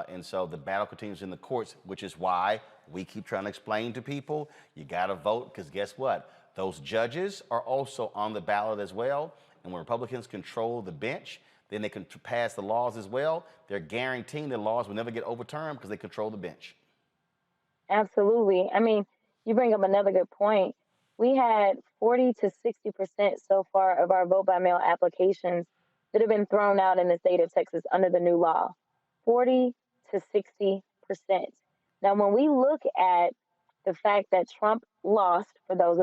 And so the battle continues in the courts, which is why we keep trying to explain to people, you got to vote, because guess what? Those judges are also on the ballot as well. And when Republicans control the bench, then they can pass the laws as well. They're guaranteeing the laws will never get overturned because they control the bench.
Absolutely. I mean, you bring up another good point. We had 40 to 60% so far of our vote by mail applications that have been thrown out in the state of Texas under the new law. 40 to 60%. Now, when we look at the fact that Trump lost, for those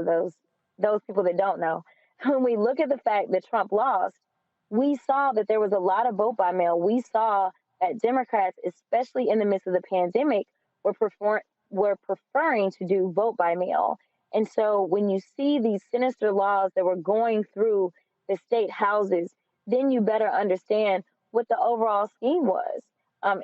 people that don't know, when we look at the fact that Trump lost, we saw that there was a lot of vote by mail. We saw that Democrats, especially in the midst of the pandemic, were preferring to do vote by mail. And so when you see these sinister laws that were going through the state houses, then you better understand what the overall scheme was.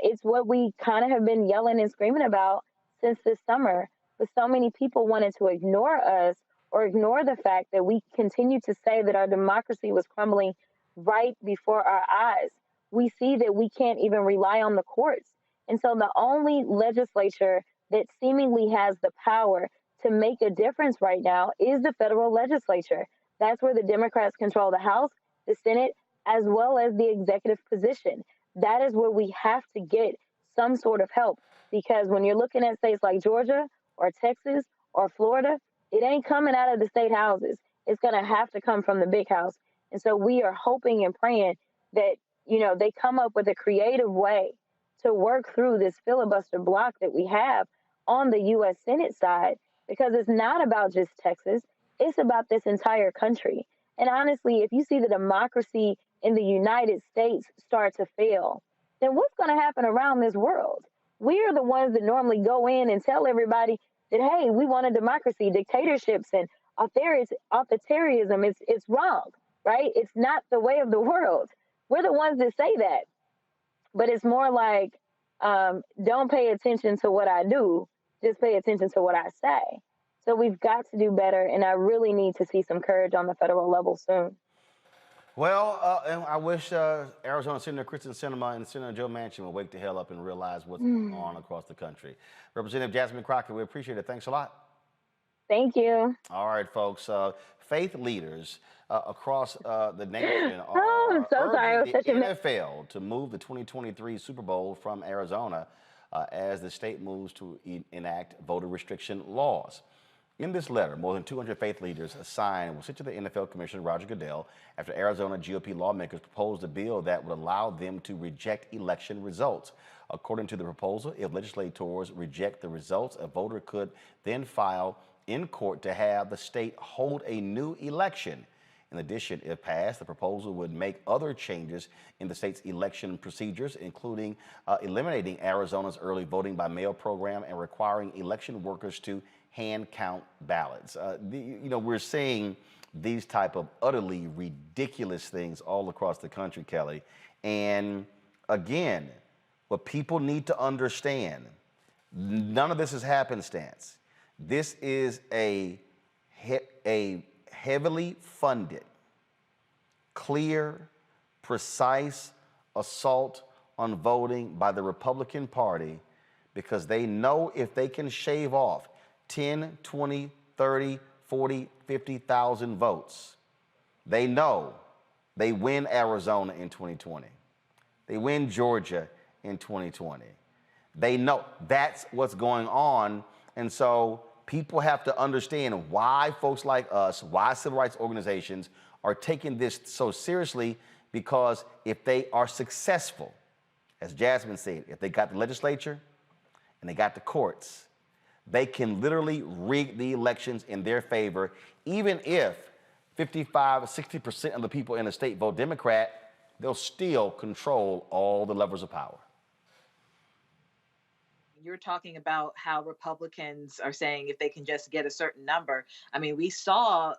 It's what we kind of have been yelling and screaming about since this summer. But so many people wanted to ignore us or ignore the fact that we continue to say that our democracy was crumbling right before our eyes. We see that we can't even rely on the courts. And so the only legislature that seemingly has the power to make a difference right now is the federal legislature. That's where the Democrats control the House, the Senate, as well as the executive position. That is where we have to get some sort of help, because when you're looking at states like Georgia or Texas or Florida, it ain't coming out of the state houses. It's going to have to come from the big house. And so we are hoping and praying that, you know, they come up with a creative way to work through this filibuster block that we have on the U.S. Senate side, because it's not about just Texas, it's about this entire country. And honestly, if you see the democracy in the United States start to fail, then what's going to happen around this world? We are the ones that normally go in and tell everybody that, hey, we want a democracy. Dictatorships and authoritarianism, it's wrong, right? It's not the way of the world. We're the ones that say that. But it's more like, don't pay attention to what I do, just pay attention to what I say. So we've got to do better, and I really need to see some courage on the federal level soon.
Well, and I wish Arizona Senator Kristen Sinema and Senator Joe Manchin would wake the hell up and realize what's going on across the country. Representative Jasmine Crockett, we appreciate it. Thanks a lot.
Thank you.
All right, folks. Faith leaders across the nation
I'm so sorry.
urging
It was
the
such a
NFL to move the 2023 Super Bowl from Arizona as the state moves to enact voter restriction laws. In this letter, more than 200 faith leaders assigned were sent to the NFL Commissioner Roger Goodell after Arizona GOP lawmakers proposed a bill that would allow them to reject election results. According to the proposal, if legislators reject the results, a voter could then file in court to have the state hold a new election. In addition, if passed, the proposal would make other changes in the state's election procedures, including eliminating Arizona's early voting by mail program and requiring election workers to hand count ballots. We're seeing these type of utterly ridiculous things all across the country, Kelly. And again, what people need to understand, none of this is happenstance. This is a heavily funded, clear, precise assault on voting by the Republican Party, because they know if they can shave off 10, 20, 30, 40, 50,000 votes, they know they win Arizona in 2020. They win Georgia in 2020. They know that's what's going on. And so people have to understand why folks like us, why civil rights organizations are taking this so seriously, because if they are successful, as Jasmine said, if they got the legislature and they got the courts, they can literally rig the elections in their favor. Even if 55 or 60% of the people in the state vote Democrat, they'll still control all the levers of power.
You're talking about how Republicans are saying if they can just get a certain number. I mean, we saw,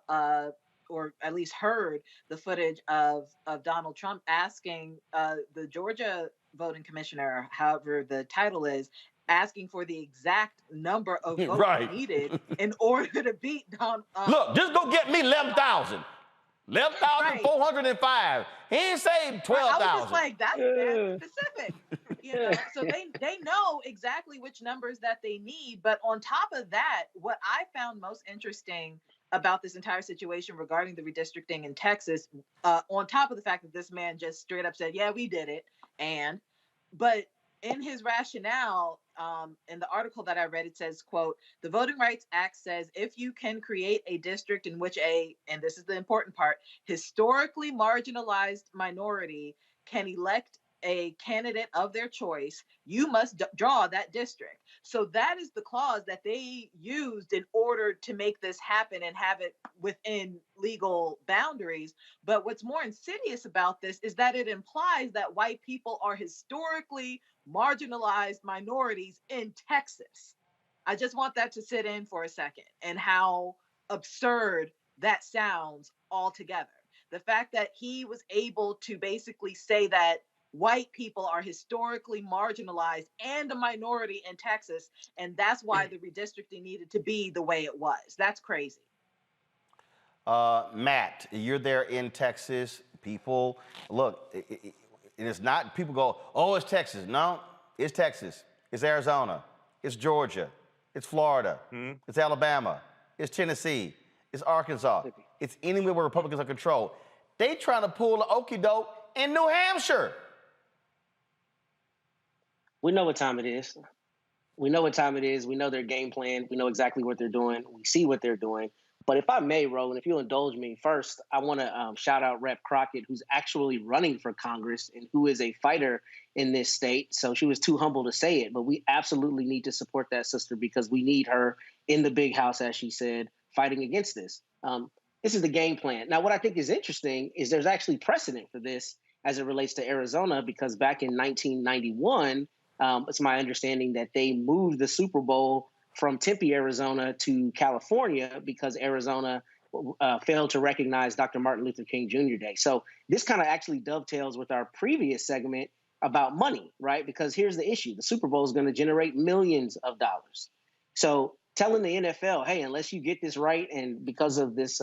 or at least heard, the footage of Donald Trump asking the Georgia voting commissioner, however the title is, asking for the exact number of votes needed in order to beat Donald.
Look, just go get me 11,000. 11,405. He ain't say 12,000.
I was just like, that's specific. So they know exactly which numbers that they need. But on top of that, what I found most interesting about this entire situation regarding the redistricting in Texas, on top of the fact that this man just straight up said, yeah, we did it. But in his rationale, in the article that I read, it says, quote, the Voting Rights Act says if you can create a district in which and this is the important part, historically marginalized minority can elect a candidate of their choice, you must draw that district. So that is the clause that they used in order to make this happen and have it within legal boundaries. But what's more insidious about this is that it implies that white people are historically marginalized minorities in Texas. I just want that to sit in for a second, and how absurd that sounds altogether. The fact that he was able to basically say that white people are historically marginalized and a minority in Texas, and that's why the redistricting needed to be the way it was. That's crazy.
Matt, you're there in Texas. People, look, it is not, people go, oh, it's Texas. No, it's Texas. It's Arizona. It's Georgia. It's Florida. It's Alabama. It's Tennessee. It's Arkansas. It's anywhere where Republicans are controlled. They trying to pull the okie doke in New Hampshire.
We know what time it is. We know what time it is. We know their game plan. We know exactly what they're doing. We see what they're doing. But if I may, Roland, if you'll indulge me, first, I want to shout out Rep. Crockett, who's actually running for Congress and who is a fighter in this state. So she was too humble to say it, but we absolutely need to support that sister because we need her in the big house, as she said, fighting against this. This is the game plan. Now, what I think is interesting is there's actually precedent for this as it relates to Arizona, because back in 1991, it's my understanding that they moved the Super Bowl from Tempe, Arizona to California because Arizona failed to recognize Dr. Martin Luther King Jr. Day. So this kind of actually dovetails with our previous segment about money, right? Because here's the issue. The Super Bowl is going to generate millions of dollars. So telling the NFL, hey, unless you get this right, and because of this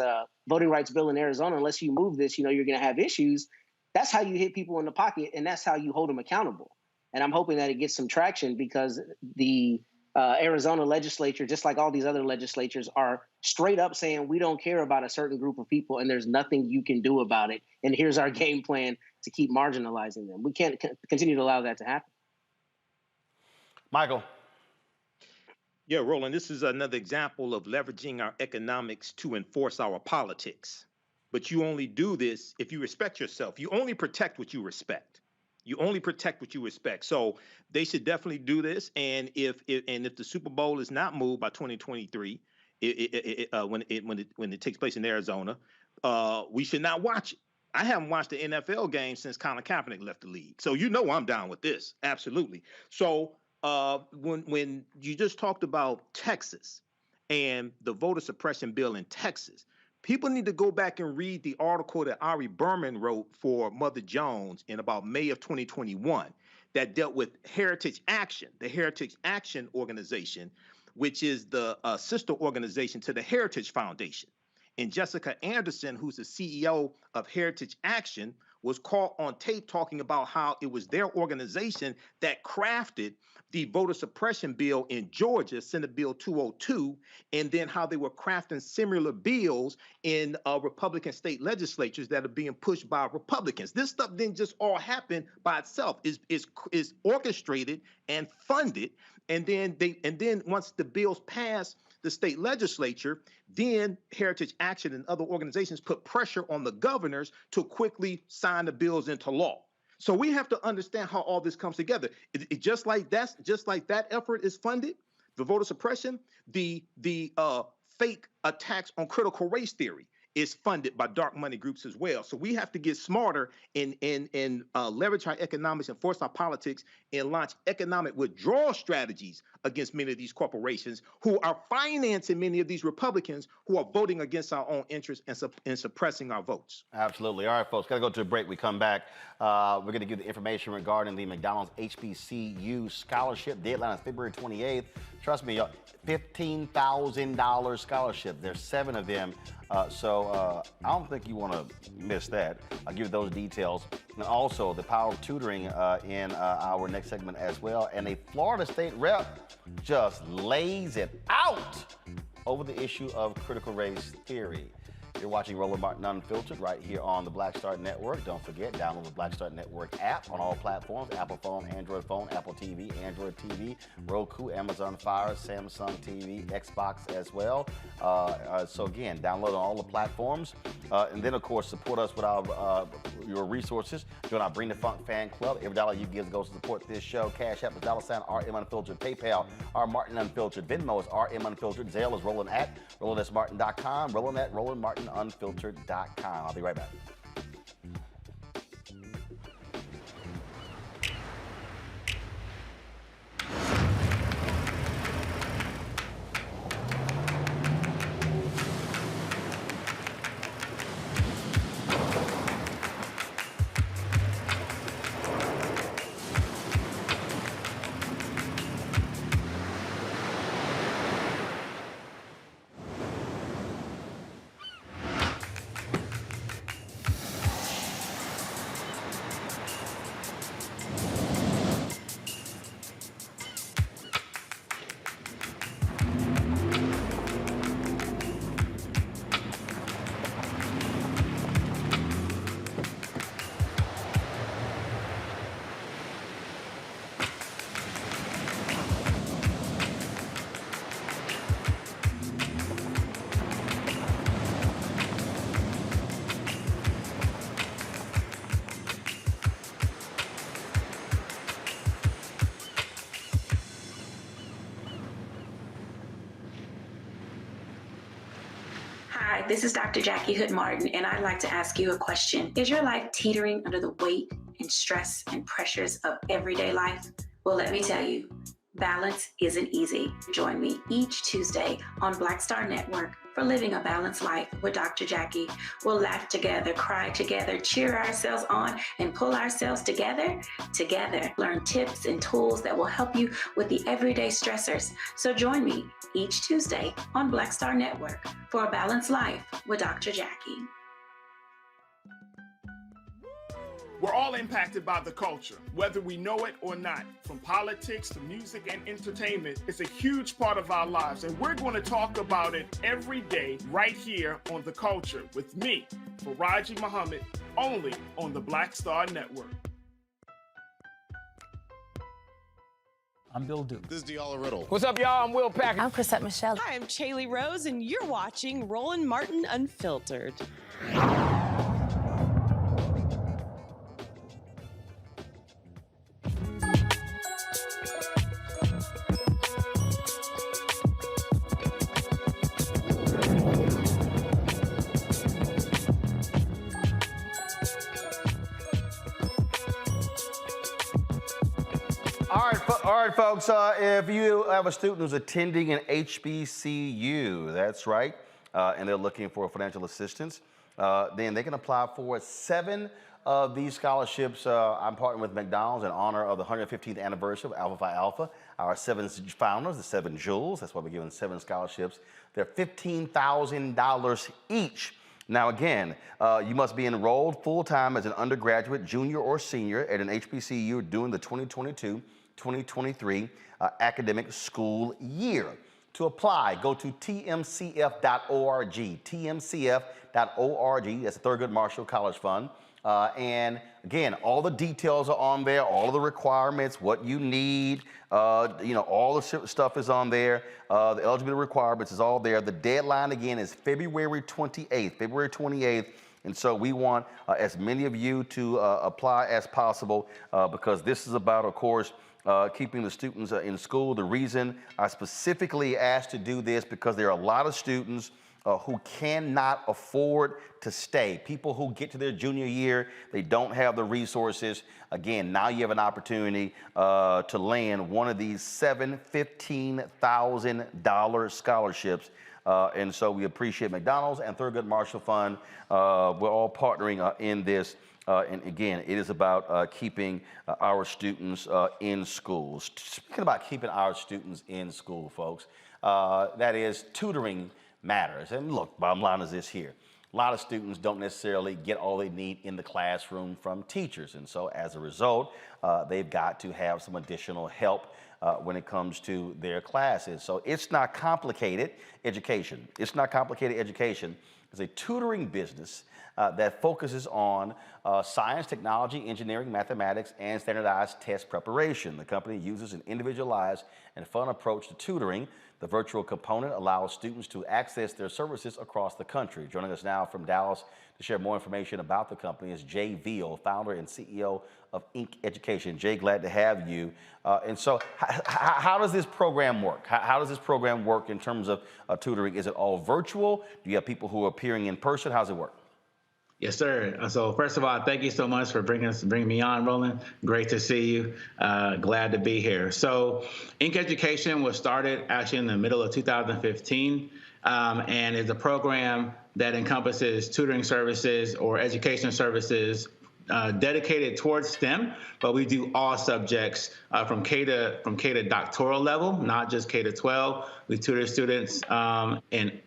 voting rights bill in Arizona, unless you move this, you're going to have issues. That's how you hit people in the pocket, and that's how you hold them accountable. And I'm hoping that it gets some traction because the Arizona legislature, just like all these other legislatures, are straight up saying we don't care about a certain group of people and there's nothing you can do about it. And here's our game plan to keep marginalizing them. We can't continue to allow that to happen.
Michael.
Yeah, Roland, this is another example of leveraging our economics to enforce our politics. But you only do this if you respect yourself. You only protect what you respect. You only protect what you respect. So they should definitely do this. And if the Super Bowl is not moved by 2023, when it takes place in Arizona, we should not watch it. I haven't watched the NFL game since Colin Kaepernick left the league. So I'm down with this. Absolutely. So when you just talked about Texas and the voter suppression bill in Texas, people need to go back and read the article that Ari Berman wrote for Mother Jones in about May of 2021 that dealt with Heritage Action, the Heritage Action organization, which is the sister organization to the Heritage Foundation. And Jessica Anderson, who's the CEO of Heritage Action, was caught on tape talking about how it was their organization that crafted the voter suppression bill in Georgia, Senate Bill 202, and then how they were crafting similar bills in Republican state legislatures that are being pushed by Republicans. This stuff didn't just all happen by itself. It's orchestrated and funded, and then once the bills pass the state legislature, then Heritage Action and other organizations put pressure on the governors to quickly sign the bills into law. So we have to understand how all this comes together. Just like that effort is funded, the voter suppression, the fake attacks on critical race theory is funded by dark money groups as well. So we have to get smarter and leverage our economics, enforce our politics, and launch economic withdrawal strategies against many of these corporations who are financing many of these Republicans who are voting against our own interests and suppressing our votes.
Absolutely. All right, folks, got to go to a break. We come back. We're going to give the information regarding the McDonald's HBCU scholarship. Deadline is February 28th. Trust me, y'all, $15,000 scholarship. There's 7 of them. So I don't think you want to miss that. I'll give you those details. And also the power of tutoring in our next segment as well. And a Florida state rep just lays it out over the issue of critical race theory. You're watching Roland Martin Unfiltered right here on the Black Star Network. Don't forget, download the Black Star Network app on all platforms: Apple phone, Android phone, Apple TV, Android TV, Roku, Amazon Fire, Samsung TV, Xbox as well. So again, download on all the platforms. And then, of course, support us with your resources. Join our Bring the Funk fan club. Every dollar you give goes to support this show. Cash App is $RM Unfiltered. PayPal, R Martin Unfiltered. Venmo is RM Unfiltered. Zelle is Roland at RolandSMartin.com. Roland at RolandMartinUnfiltered.com. I'll be right back.
Hi, this is Dr. Jackie Hood Martin, and I'd like to ask you a question. Is your life teetering under the weight and stress and pressures of everyday life? Well, let me tell you, balance isn't easy. Join me each Tuesday on Black Star Network for Living a Balanced Life with Dr. Jackie. We'll laugh together, cry together, cheer ourselves on, and pull ourselves together. Together, learn tips and tools that will help you with the everyday stressors. So join me each Tuesday on Black Star Network for A Balanced Life with Dr. Jackie.
We're all impacted by the culture, whether we know it or not. From politics to music and entertainment, it's a huge part of our lives, and we're going to talk about it every day right here on The Culture with me, Faraji Muhammad, only on the Black Star Network.
I'm Bill Duke.
This is Diala Riddle. What's up, y'all? I'm Will Packer.
I'm Chrisette Michelle.
Hi, I'm Chaley Rose, and you're watching Roland Martin Unfiltered.
All right, folks, if you have a student who's attending an HBCU, that's right, and they're looking for financial assistance, then they can apply for 7 of these scholarships. I'm partnering with McDonald's in honor of the 115th anniversary of Alpha Phi Alpha, our 7 founders, the 7 jewels. That's why we're giving 7 scholarships. They're $15,000 each. Now, again, you must be enrolled full-time as an undergraduate, junior, or senior at an HBCU during the 2022-2023 academic school year. To apply, go to tmcf.org, tmcf.org. That's the Thurgood Marshall College Fund. And again, all the details are on there, all of the requirements, what you need, all the stuff is on there. The eligibility requirements is all there. The deadline, again, is February 28th. And so we want as many of you to apply as possible because this is about, of course, keeping the students in school. The reason I specifically asked to do this because there are a lot of students who cannot afford to stay. People who get to their junior year, they don't have the resources. Again, now you have an opportunity to land one of these 7 $15,000 scholarships. And so we appreciate McDonald's and Thurgood Marshall Fund. We're all partnering in this. And again, it is about keeping our students in schools. Speaking about keeping our students in school, folks, that is tutoring matters. And look, bottom line is this here. A lot of students don't necessarily get all they need in the classroom from teachers. And so as a result, they've got to have some additional help when it comes to their classes. So it's not complicated education. It's not complicated education. It's a tutoring business that focuses on science, technology, engineering, mathematics, and standardized test preparation. The company uses an individualized and fun approach to tutoring. The virtual component allows students to access their services across the country. Joining us now from Dallas to share more information about the company is Jay Veal, founder and CEO of Inc. Education. Jay, glad to have you. And so how does this program work? How does this program work in terms of tutoring? Is it all virtual? Do you have people who are appearing in person? How does it work?
Yes, sir. So first of all, thank you so much for bringing me on, Roland. Great to see you. Glad to be here. So Inc. Education was started actually in the middle of 2015 and is a program that encompasses tutoring services or education services dedicated towards STEM, but we do all subjects from K to doctoral level, not just K to 12. We tutor students at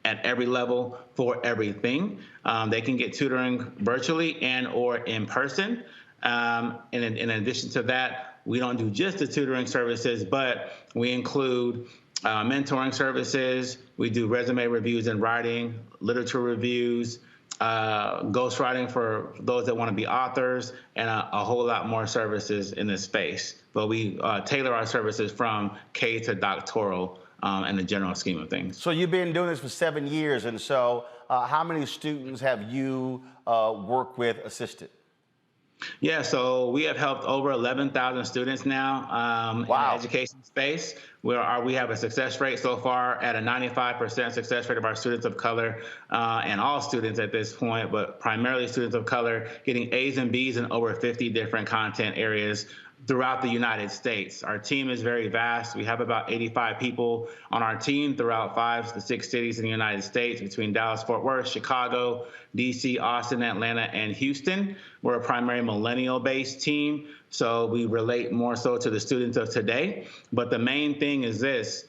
every level for everything. They can get tutoring virtually and or in person. And in addition to that, we don't do just the tutoring services, but we include mentoring services. We do resume reviews and writing, literature reviews, ghostwriting for those that want to be authors, and a whole lot more services in this space. But we tailor our services from K to doctoral in the general scheme of things.
So you've been doing this for 7 years, and so how many students have you worked with, assisted?
Yeah, so we have helped over 11,000 students now in the education space. We have a success rate so far at a 95% success rate of our students of color and all students at this point, but primarily students of color getting A's and B's in over 50 different content areas throughout the United States. Our team is very vast. We have about 85 people on our team throughout 5 to 6 cities in the United States, between Dallas, Fort Worth, Chicago, DC, Austin, Atlanta, and Houston. We're a primary millennial-based team, so we relate more so to the students of today. But the main thing is this.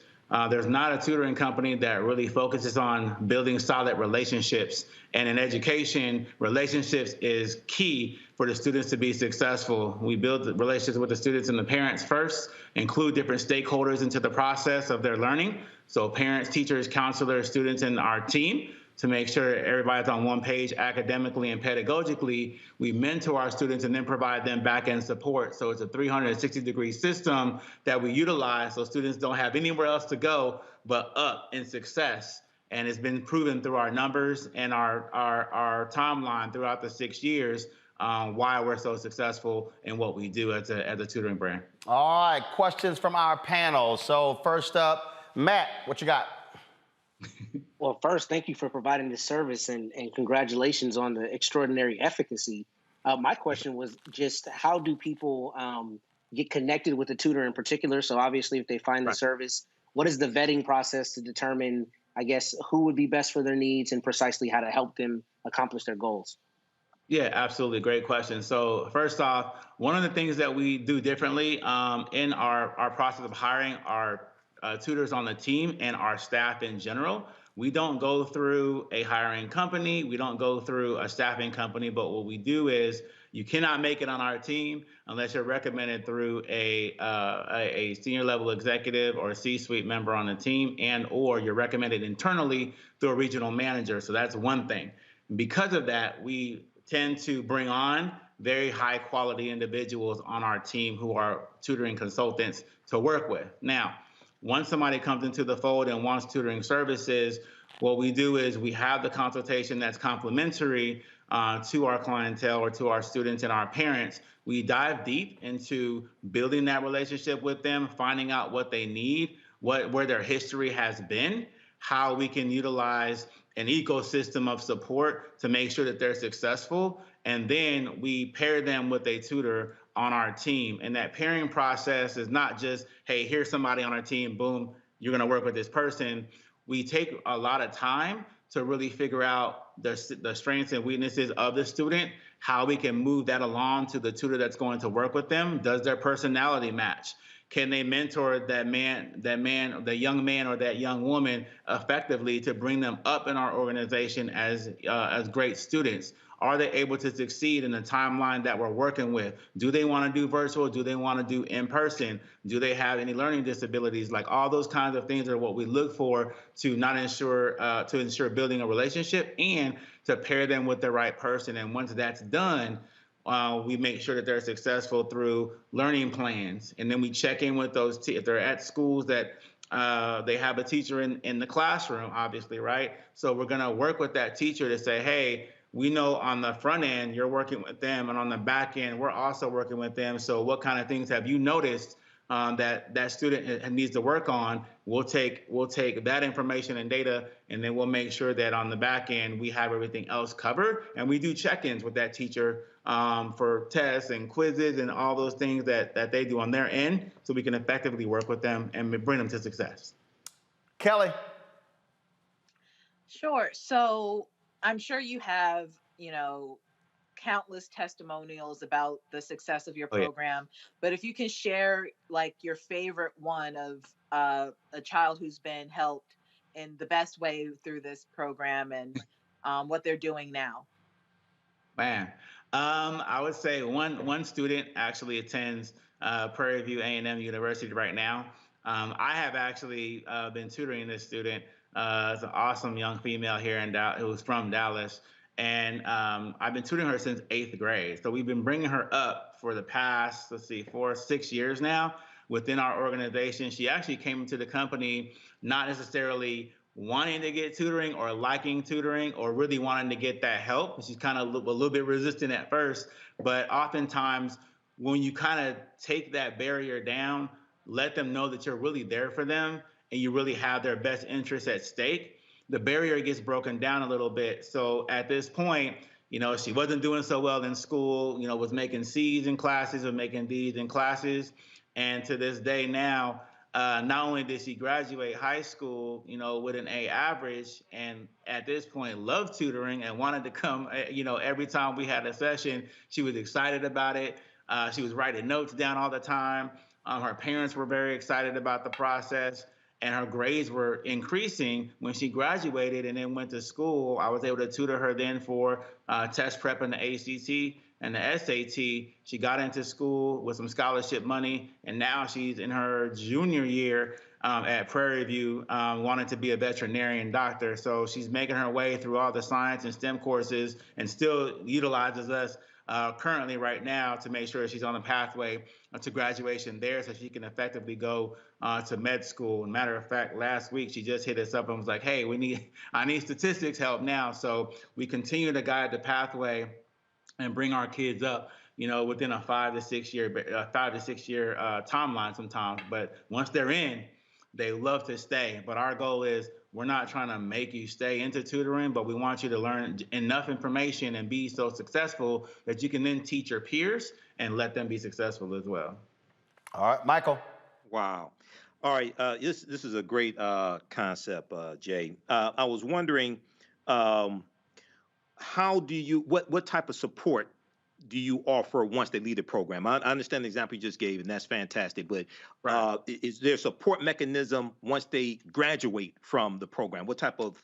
There's not a tutoring company that really focuses on building solid relationships. And in education, relationships is key for the students to be successful. We build relationships with the students and the parents first, include different stakeholders into the process of their learning. So parents, teachers, counselors, students, and our team, to make sure everybody's on one page academically and pedagogically. We mentor our students and then provide them back-end support. So it's a 360-degree system that we utilize so students don't have anywhere else to go but up in success. And it's been proven through our numbers and our timeline throughout the 6 years why we're so successful in what we do as a tutoring brand.
All right, questions from our panel. So first up, Matt, what you got?
Well, first, thank you for providing this service and congratulations on the extraordinary efficacy. My question was just how do people get connected with the tutor in particular? So obviously, if they find the service, what is the vetting process to determine, I guess, who would be best for their needs and precisely how to help them accomplish their goals?
Yeah, absolutely. Great question. So first off, one of the things that we do differently in our process of hiring our tutors on the team and our staff in general, we don't go through a hiring company. We don't go through a staffing company. But what we do is you cannot make it on our team unless you're recommended through a senior level executive or a C-suite member on the team, and or you're recommended internally through a regional manager. So that's one thing. Because of that, we tend to bring on very high quality individuals on our team who are tutoring consultants to work with. Now, once somebody comes into the fold and wants tutoring services, what we do is we have the consultation that's complementary to our clientele or to our students and our parents. We dive deep into building that relationship with them, finding out what they need, where their history has been, how we can utilize an ecosystem of support to make sure that they're successful. And then we pair them with a tutor on our team. And that pairing process is not just, hey, here's somebody on our team, boom, you're gonna work with this person. We take a lot of time to really figure out the strengths and weaknesses of the student, how we can move that along to the tutor that's going to work with them. Does their personality match? Can they mentor that young man or that young woman effectively to bring them up in our organization as great students? Are they able to succeed in the timeline that we're working with? Do they want to do virtual? Do they want to do in person? Do they have any learning disabilities? Like all those kinds of things are what we look for to ensure building a relationship and to pair them with the right person. And once that's done, we make sure that they're successful through learning plans. And then we check in with those, if they're at schools that they have a teacher in the classroom, obviously, right? So we're gonna work with that teacher to say, hey, we know on the front end, you're working with them, and on the back end, we're also working with them. So what kind of things have you noticed that student needs to work on? We'll take that information and data, and then we'll make sure that on the back end, we have everything else covered. And we do check-ins with that teacher for tests and quizzes and all those things that they do on their end, so we can effectively work with them and bring them to success.
Kelly.
Sure. So I'm sure you have, countless testimonials about the success of your program, but if you can share like your favorite one of a child who's been helped in the best way through this program and what they're doing now.
Man, I would say one student actually attends Prairie View A&M University right now. I have actually been tutoring this student. It's an awesome young female here who's from Dallas. And I've been tutoring her since 8th grade. So we've been bringing her up for the past, 6 years now within our organization. She actually came into the company not necessarily wanting to get tutoring or liking tutoring or really wanting to get that help. She's kind of a little bit resistant at first, but oftentimes when you kind of take that barrier down, let them know that you're really there for them and you really have their best interests at stake, the barrier gets broken down a little bit. So at this point, she wasn't doing so well in school, was making C's in classes or making D's in classes. And to this day now, not only did she graduate high school, with an A average, and at this point loved tutoring and wanted to come, every time we had a session, she was excited about it. She was writing notes down all the time. Her parents were very excited about the process, and her grades were increasing when she graduated and then went to school. I was able to tutor her then for test prep in the ACT and the SAT. She got into school with some scholarship money, and now she's in her junior year at Prairie View, wanting to be a veterinarian doctor. So she's making her way through all the science and STEM courses and still utilizes us currently right now to make sure she's on the pathway to graduation there so she can effectively go to med school. And matter of fact, last week she just hit us up and was like, hey, I need statistics help now. So we continue to guide the pathway and bring our kids up, within a 5 to 6 year timeline sometimes. But once they're in, they love to stay. But our goal is, we're not trying to make you stay into tutoring, but we want you to learn enough information and be so successful that you can then teach your peers and let them be successful as well.
All right, Michael.
Wow. All right, this is a great concept, Jay. I was wondering, what type of support do you offer once they leave the program? I understand the example you just gave, and that's fantastic, but is there a support mechanism once they graduate from the program? What type of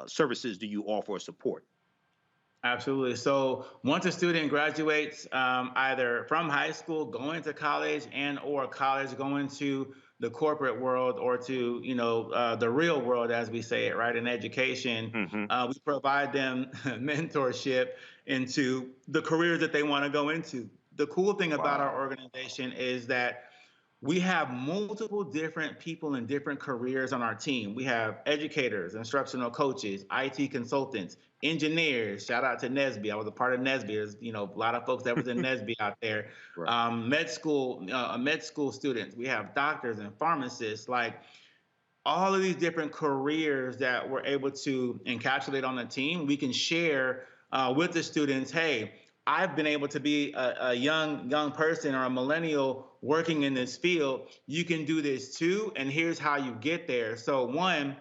services do you offer or support?
Absolutely. So once a student graduates either from high school, going to college, and or college, going to the corporate world or to, the real world, as we say it, right, in education, we provide them mentorship into the careers that they want to go into. The cool thing about our organization is that we have multiple different people in different careers on our team. We have educators, instructional coaches, IT consultants, engineers. Shout out to NAACP. I was a part of NAACP. There's, a lot of folks that was in NAACP out there. Right. Med school students. We have doctors and pharmacists. Like all of these different careers that we're able to encapsulate on the team, we can share with the students. Hey, I've been able to be a young person or a millennial working in this field. You can do this too, and here's how you get there. So one,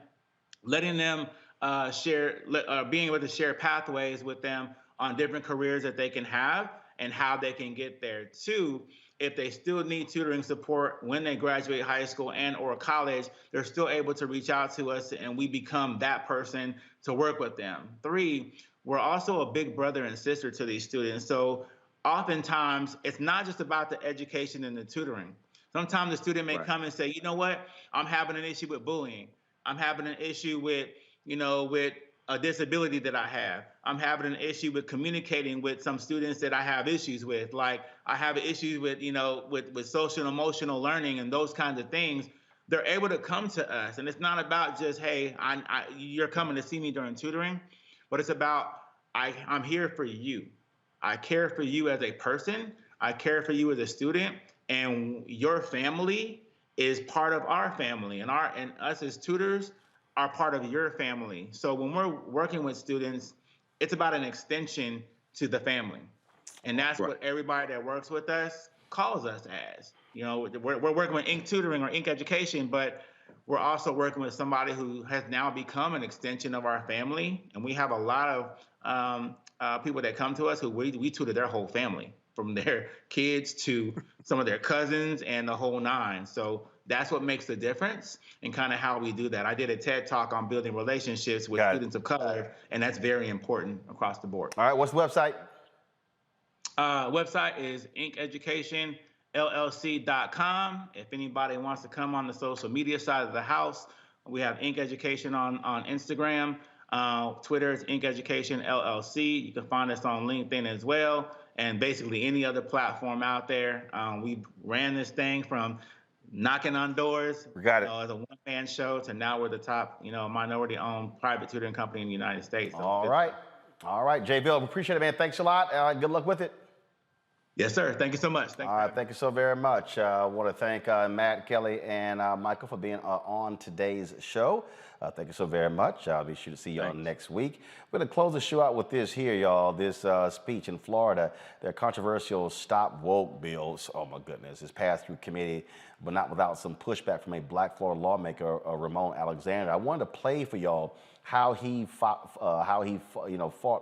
letting them being able to share pathways with them on different careers that they can have and how they can get there. Two, if they still need tutoring support when they graduate high school and or college, they're still able to reach out to us and we become that person to work with them. Three, we're also a big brother and sister to these students. So oftentimes it's not just about the education and the tutoring. Sometimes the student may come and say, you know what, I'm having an issue with bullying. I'm having an issue with a disability that I have. I'm having an issue with communicating with some students that I have issues with. Like I have issues with, with social and emotional learning and those kinds of things. They're able to come to us. And it's not about just, hey, you're coming to see me during tutoring, but it's about, I'm here for you. I care for you as a person. I care for you as a student, and your family is part of our family, and us as tutors are part of your family. So when we're working with students, it's about an extension to the family. And that's what everybody that works with us calls us as. We're working with Inc. Tutoring or Inc. Education, but we're also working with somebody who has now become an extension of our family. And we have a lot of people that come to us who we tutor their whole family, from their kids to some of their cousins and the whole nine. So that's what makes the difference and kind of how we do that. I did a TED Talk on building relationships with students of color, and that's very important across the board.
All right, what's the website?
Website is inceducationllc.com. If anybody wants to come on the social media side of the house, we have Inc. Education on Instagram. Twitter is Inc. Education LLC. You can find us on LinkedIn as well, and basically any other platform out there. We ran this thing from knocking on doors.
We got it.
As a one-man show to now we're the top, minority-owned private tutoring company in the United States. So
All right, JVille, we appreciate it, man. Thanks a lot. Good luck with it.
Yes, sir. Thank you so much.
All right, thank you so very much. I want to thank Matt, Kelly, and Michael for being on today's show. Thank you so very much. I'll be sure to see y'all next week. We're going to close the show out with this here, y'all. This speech in Florida, their controversial Stop Woke bills. Oh, my goodness. It's passed through committee, but not without some pushback from a black Florida lawmaker, Ramon Alexander. I wanted to play for y'all how he fought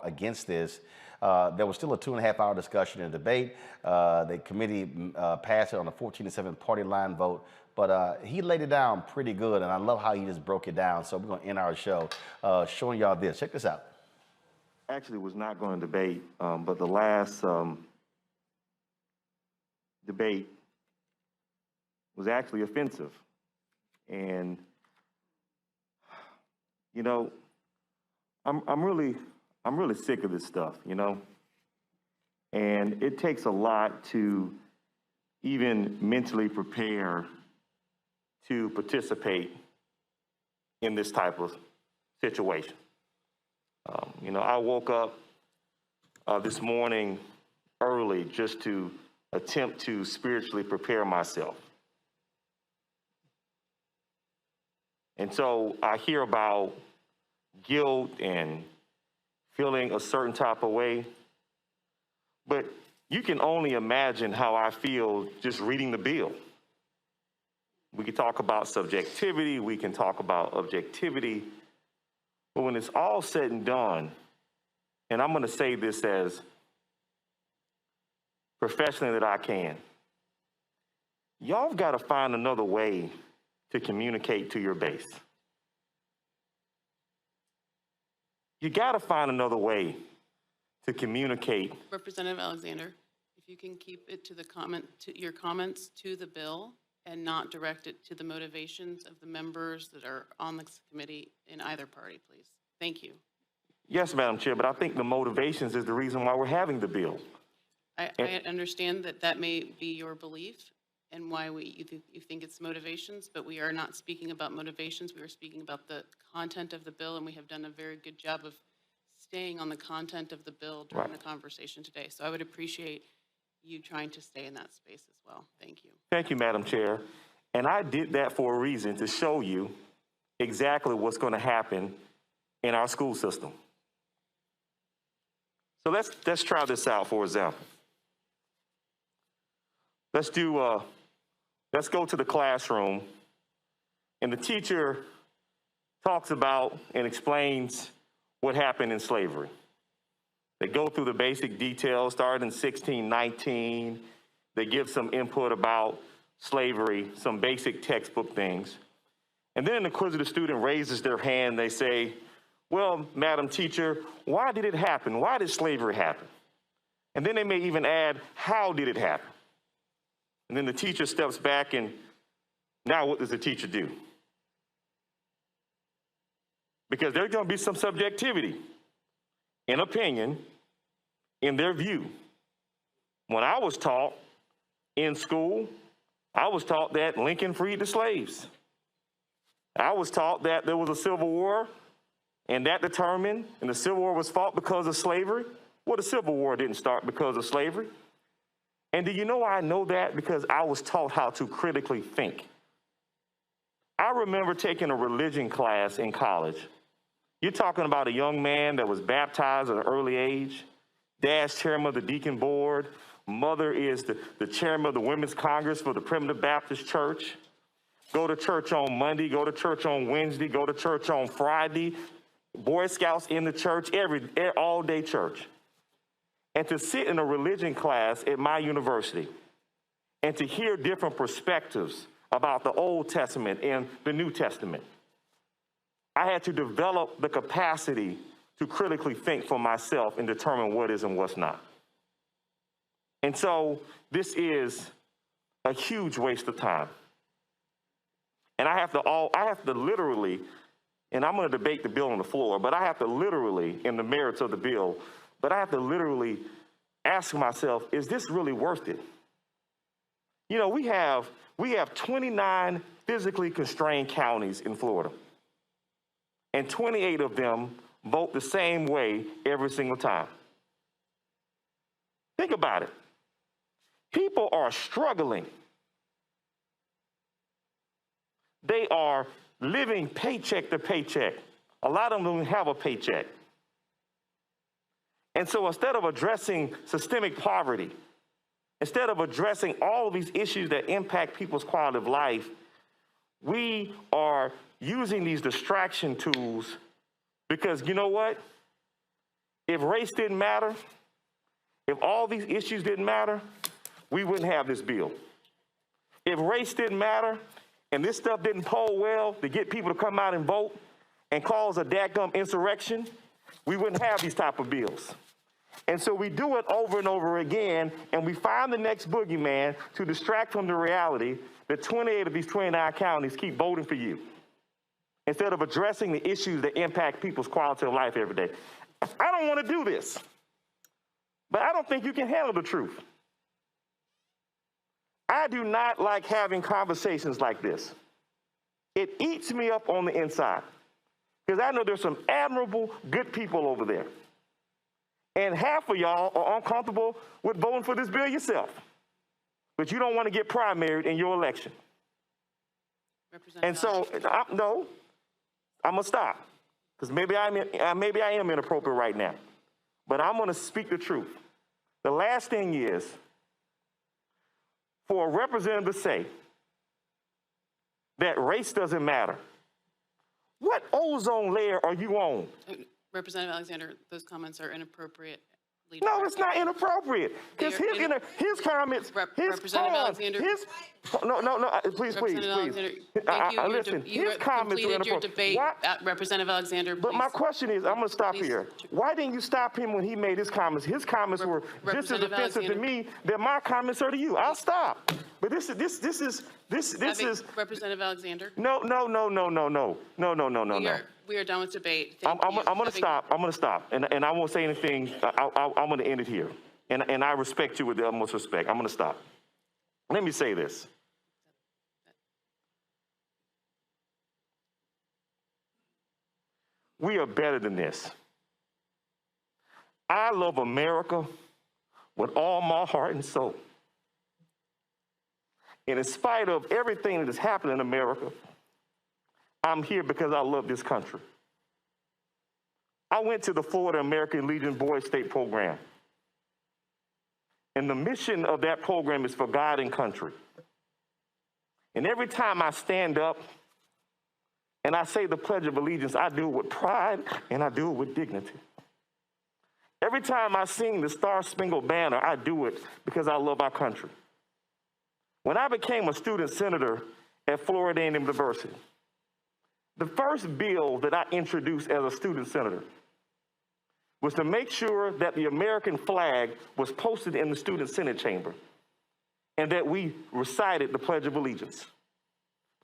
against this. There was still a 2.5-hour discussion and debate. The committee passed it on a 14-7 party line vote, but he laid it down pretty good, and I love how he just broke it down. So we're going to end our show showing y'all this. Check this out.
Actually was not going to debate, but the last debate was actually offensive. And, I'm really sick of this stuff, and it takes a lot to even mentally prepare to participate in this type of situation. I woke up this morning early just to attempt to spiritually prepare myself. And so I hear about guilt and feeling a certain type of way, but you can only imagine how I feel just reading the bill. We can talk about subjectivity, we can talk about objectivity, but when it's all said and done, and I'm going to say this as professionally that I can, y'all have got to find another way to communicate to your base. You got to find another way to communicate.
Representative Alexander, if you can keep it to your comments to the bill and not direct it to the motivations of the members that are on this committee in either party, please. Thank you.
Yes, Madam Chair, but I think the motivations is the reason why we're having the bill.
I understand that may be your belief and why you think it's motivations, but we are not speaking about motivations. We are speaking about the content of the bill, and we have done a very good job of staying on the content of the bill during the conversation today. So I would appreciate you trying to stay in that space as well. Thank you.
Thank you, Madam Chair. And I did that for a reason, to show you exactly what's going to happen in our school system. So let's try this out, for example. Let's go to the classroom, and the teacher talks about and explains what happened in slavery. They go through the basic details, starting in 1619. They give some input about slavery, some basic textbook things. And then an inquisitive student raises their hand. They say, well, Madam Teacher, why did it happen? Why did slavery happen? And then they may even add, how did it happen? And then the teacher steps back, and now what does the teacher do? Because there's going to be some subjectivity in opinion, in their view. When I was taught in school, I was taught that Lincoln freed the slaves. I was taught that there was a Civil War, and that determined, and the Civil War was fought because of slavery. Well, the Civil War didn't start because of slavery. And do you know why I know that? Because I was taught how to critically think. I remember taking a religion class in college. You're talking about a young man that was baptized at an early age. Dad's chairman of the deacon board. Mother is the chairman of the Women's Congress for the Primitive Baptist Church. Go to church on Monday, go to church on Wednesday, go to church on Friday. Boy Scouts in the church, all day church. And to sit in a religion class at my university and to hear different perspectives about the Old Testament and the New Testament, I had to develop the capacity to critically think for myself and determine what is and what's not. And so this is a huge waste of time. And I have to literally, and I'm going to debate the bill on the floor, but I have to literally, in the merits of the bill, but I have to literally ask myself, is this really worth it? You know, we have 29 physically constrained counties in Florida, and 28 of them vote the same way every single time. Think about it. People are struggling. They are living paycheck to paycheck. A lot of them don't have a paycheck. And so instead of addressing systemic poverty, instead of addressing all of these issues that impact people's quality of life, we are using these distraction tools because, you know what? If race didn't matter, if all these issues didn't matter, we wouldn't have this bill. If race didn't matter and this stuff didn't poll well to get people to come out and vote and cause a dadgum insurrection, we wouldn't have these type of bills. And so we do it over and over again, and we find the next boogeyman to distract from the reality that 28 of these 29 counties keep voting for you instead of addressing the issues that impact people's quality of life every day. I don't want to do this, but I don't think you can handle the truth. I do not like having conversations like this. It eats me up on the inside because I know there's some admirable, good people over there. And half of y'all are uncomfortable with voting for this bill yourself, but you don't want to get primaried in your election. And so, I'm going to stop because maybe I am inappropriate right now, but I'm going to speak the truth. The last thing is for a representative to say that race doesn't matter. What ozone layer are you on?
Representative Alexander, those comments are inappropriate.
No, it's not inappropriate. Because his comments,
Representative Alexander.
Please. Listen, his comments were
inappropriate. Your debate, Representative Alexander,
But my question is, I'm going to stop here. Why didn't you stop him when he made his comments? His comments were just as offensive to me that my comments are to you. I'll stop. But this is
Representative Alexander.
No.
We are done with debate.
I'm going to stop. I'm going to stop. And I won't say anything. I'm going to end it here. And I respect you with the utmost respect. I'm going to stop. Let me say this. We are better than this. I love America with all my heart and soul. And in spite of everything that has happened in America, I'm here because I love this country. I went to the Florida American Legion Boys State Program. And the mission of that program is for God and country. And every time I stand up and I say the Pledge of Allegiance, I do it with pride and I do it with dignity. Every time I sing the Star Spangled Banner, I do it because I love our country. When I became a student senator at Florida A&M University, the first bill that I introduced as a student senator was to make sure that the American flag was posted in the student senate chamber and that we recited the Pledge of Allegiance.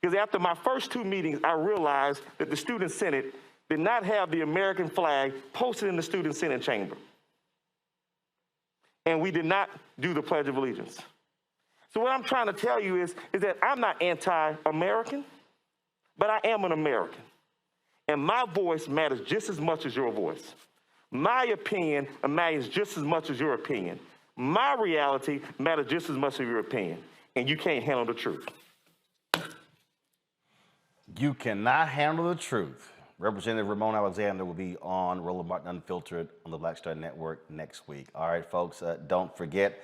Because after my first two meetings, I realized that the student senate did not have the American flag posted in the student senate chamber. And we did not do the Pledge of Allegiance. So what I'm trying to tell you is that I'm not anti-American, but I am an American. And my voice matters just as much as your voice. My opinion matters just as much as your opinion. My reality matters just as much as your opinion. And you can't handle the truth.
You cannot handle the truth. Representative Ramon Alexander will be on Roland Martin Unfiltered on the Black Star Network next week. All right, folks, don't forget,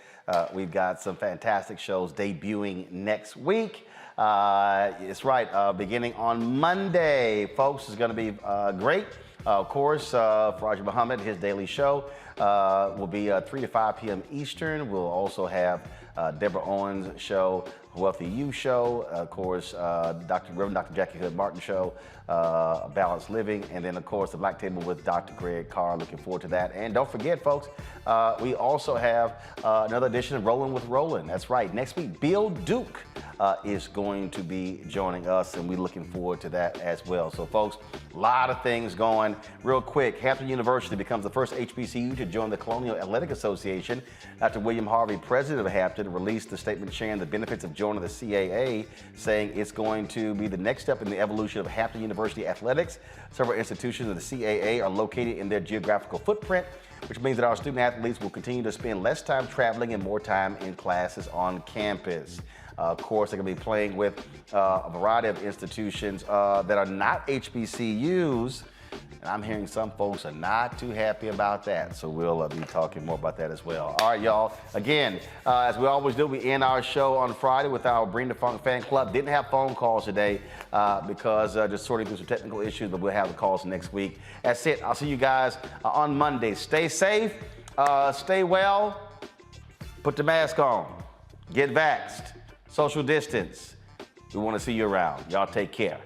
we've got some fantastic shows debuting next week. It's right, beginning on Monday, folks, is going to be great. Of course, Faraji Muhammad, his daily show will be 3 to 5 p.m. Eastern. We'll also have Deborah Owens' show, Wealthy You show, of course, Reverend Dr. Jackie Hood Martin show, Balanced Living, and then, of course, the Black Table with Dr. Greg Carr. Looking forward to that. And don't forget, folks, we also have another edition of Rolling with Roland. That's right. Next week, Bill Duke is going to be joining us, and we're looking forward to that as well. So, folks, a lot of things going. Real quick, Hampton University becomes the first HBCU to join the Colonial Athletic Association after William Harvey, president of Hampton, released a statement sharing the benefits of joining the CAA, saying it's going to be the next step in the evolution of Hampton University athletics. Several institutions of the CAA are located in their geographical footprint, which means that our student athletes will continue to spend less time traveling and more time in classes on campus. Of course, they're going to be playing with a variety of institutions that are not HBCUs, and I'm hearing some folks are not too happy about that. So we'll be talking more about that as well. All right, y'all. Again, as we always do, we end our show on Friday with our Bring the Funk fan club. Didn't have phone calls today because just sorting through some technical issues, but we'll have the calls next week. That's it. I'll see you guys on Monday. Stay safe, stay well, put the mask on, get vaxxed, social distance. We want to see you around. Y'all take care.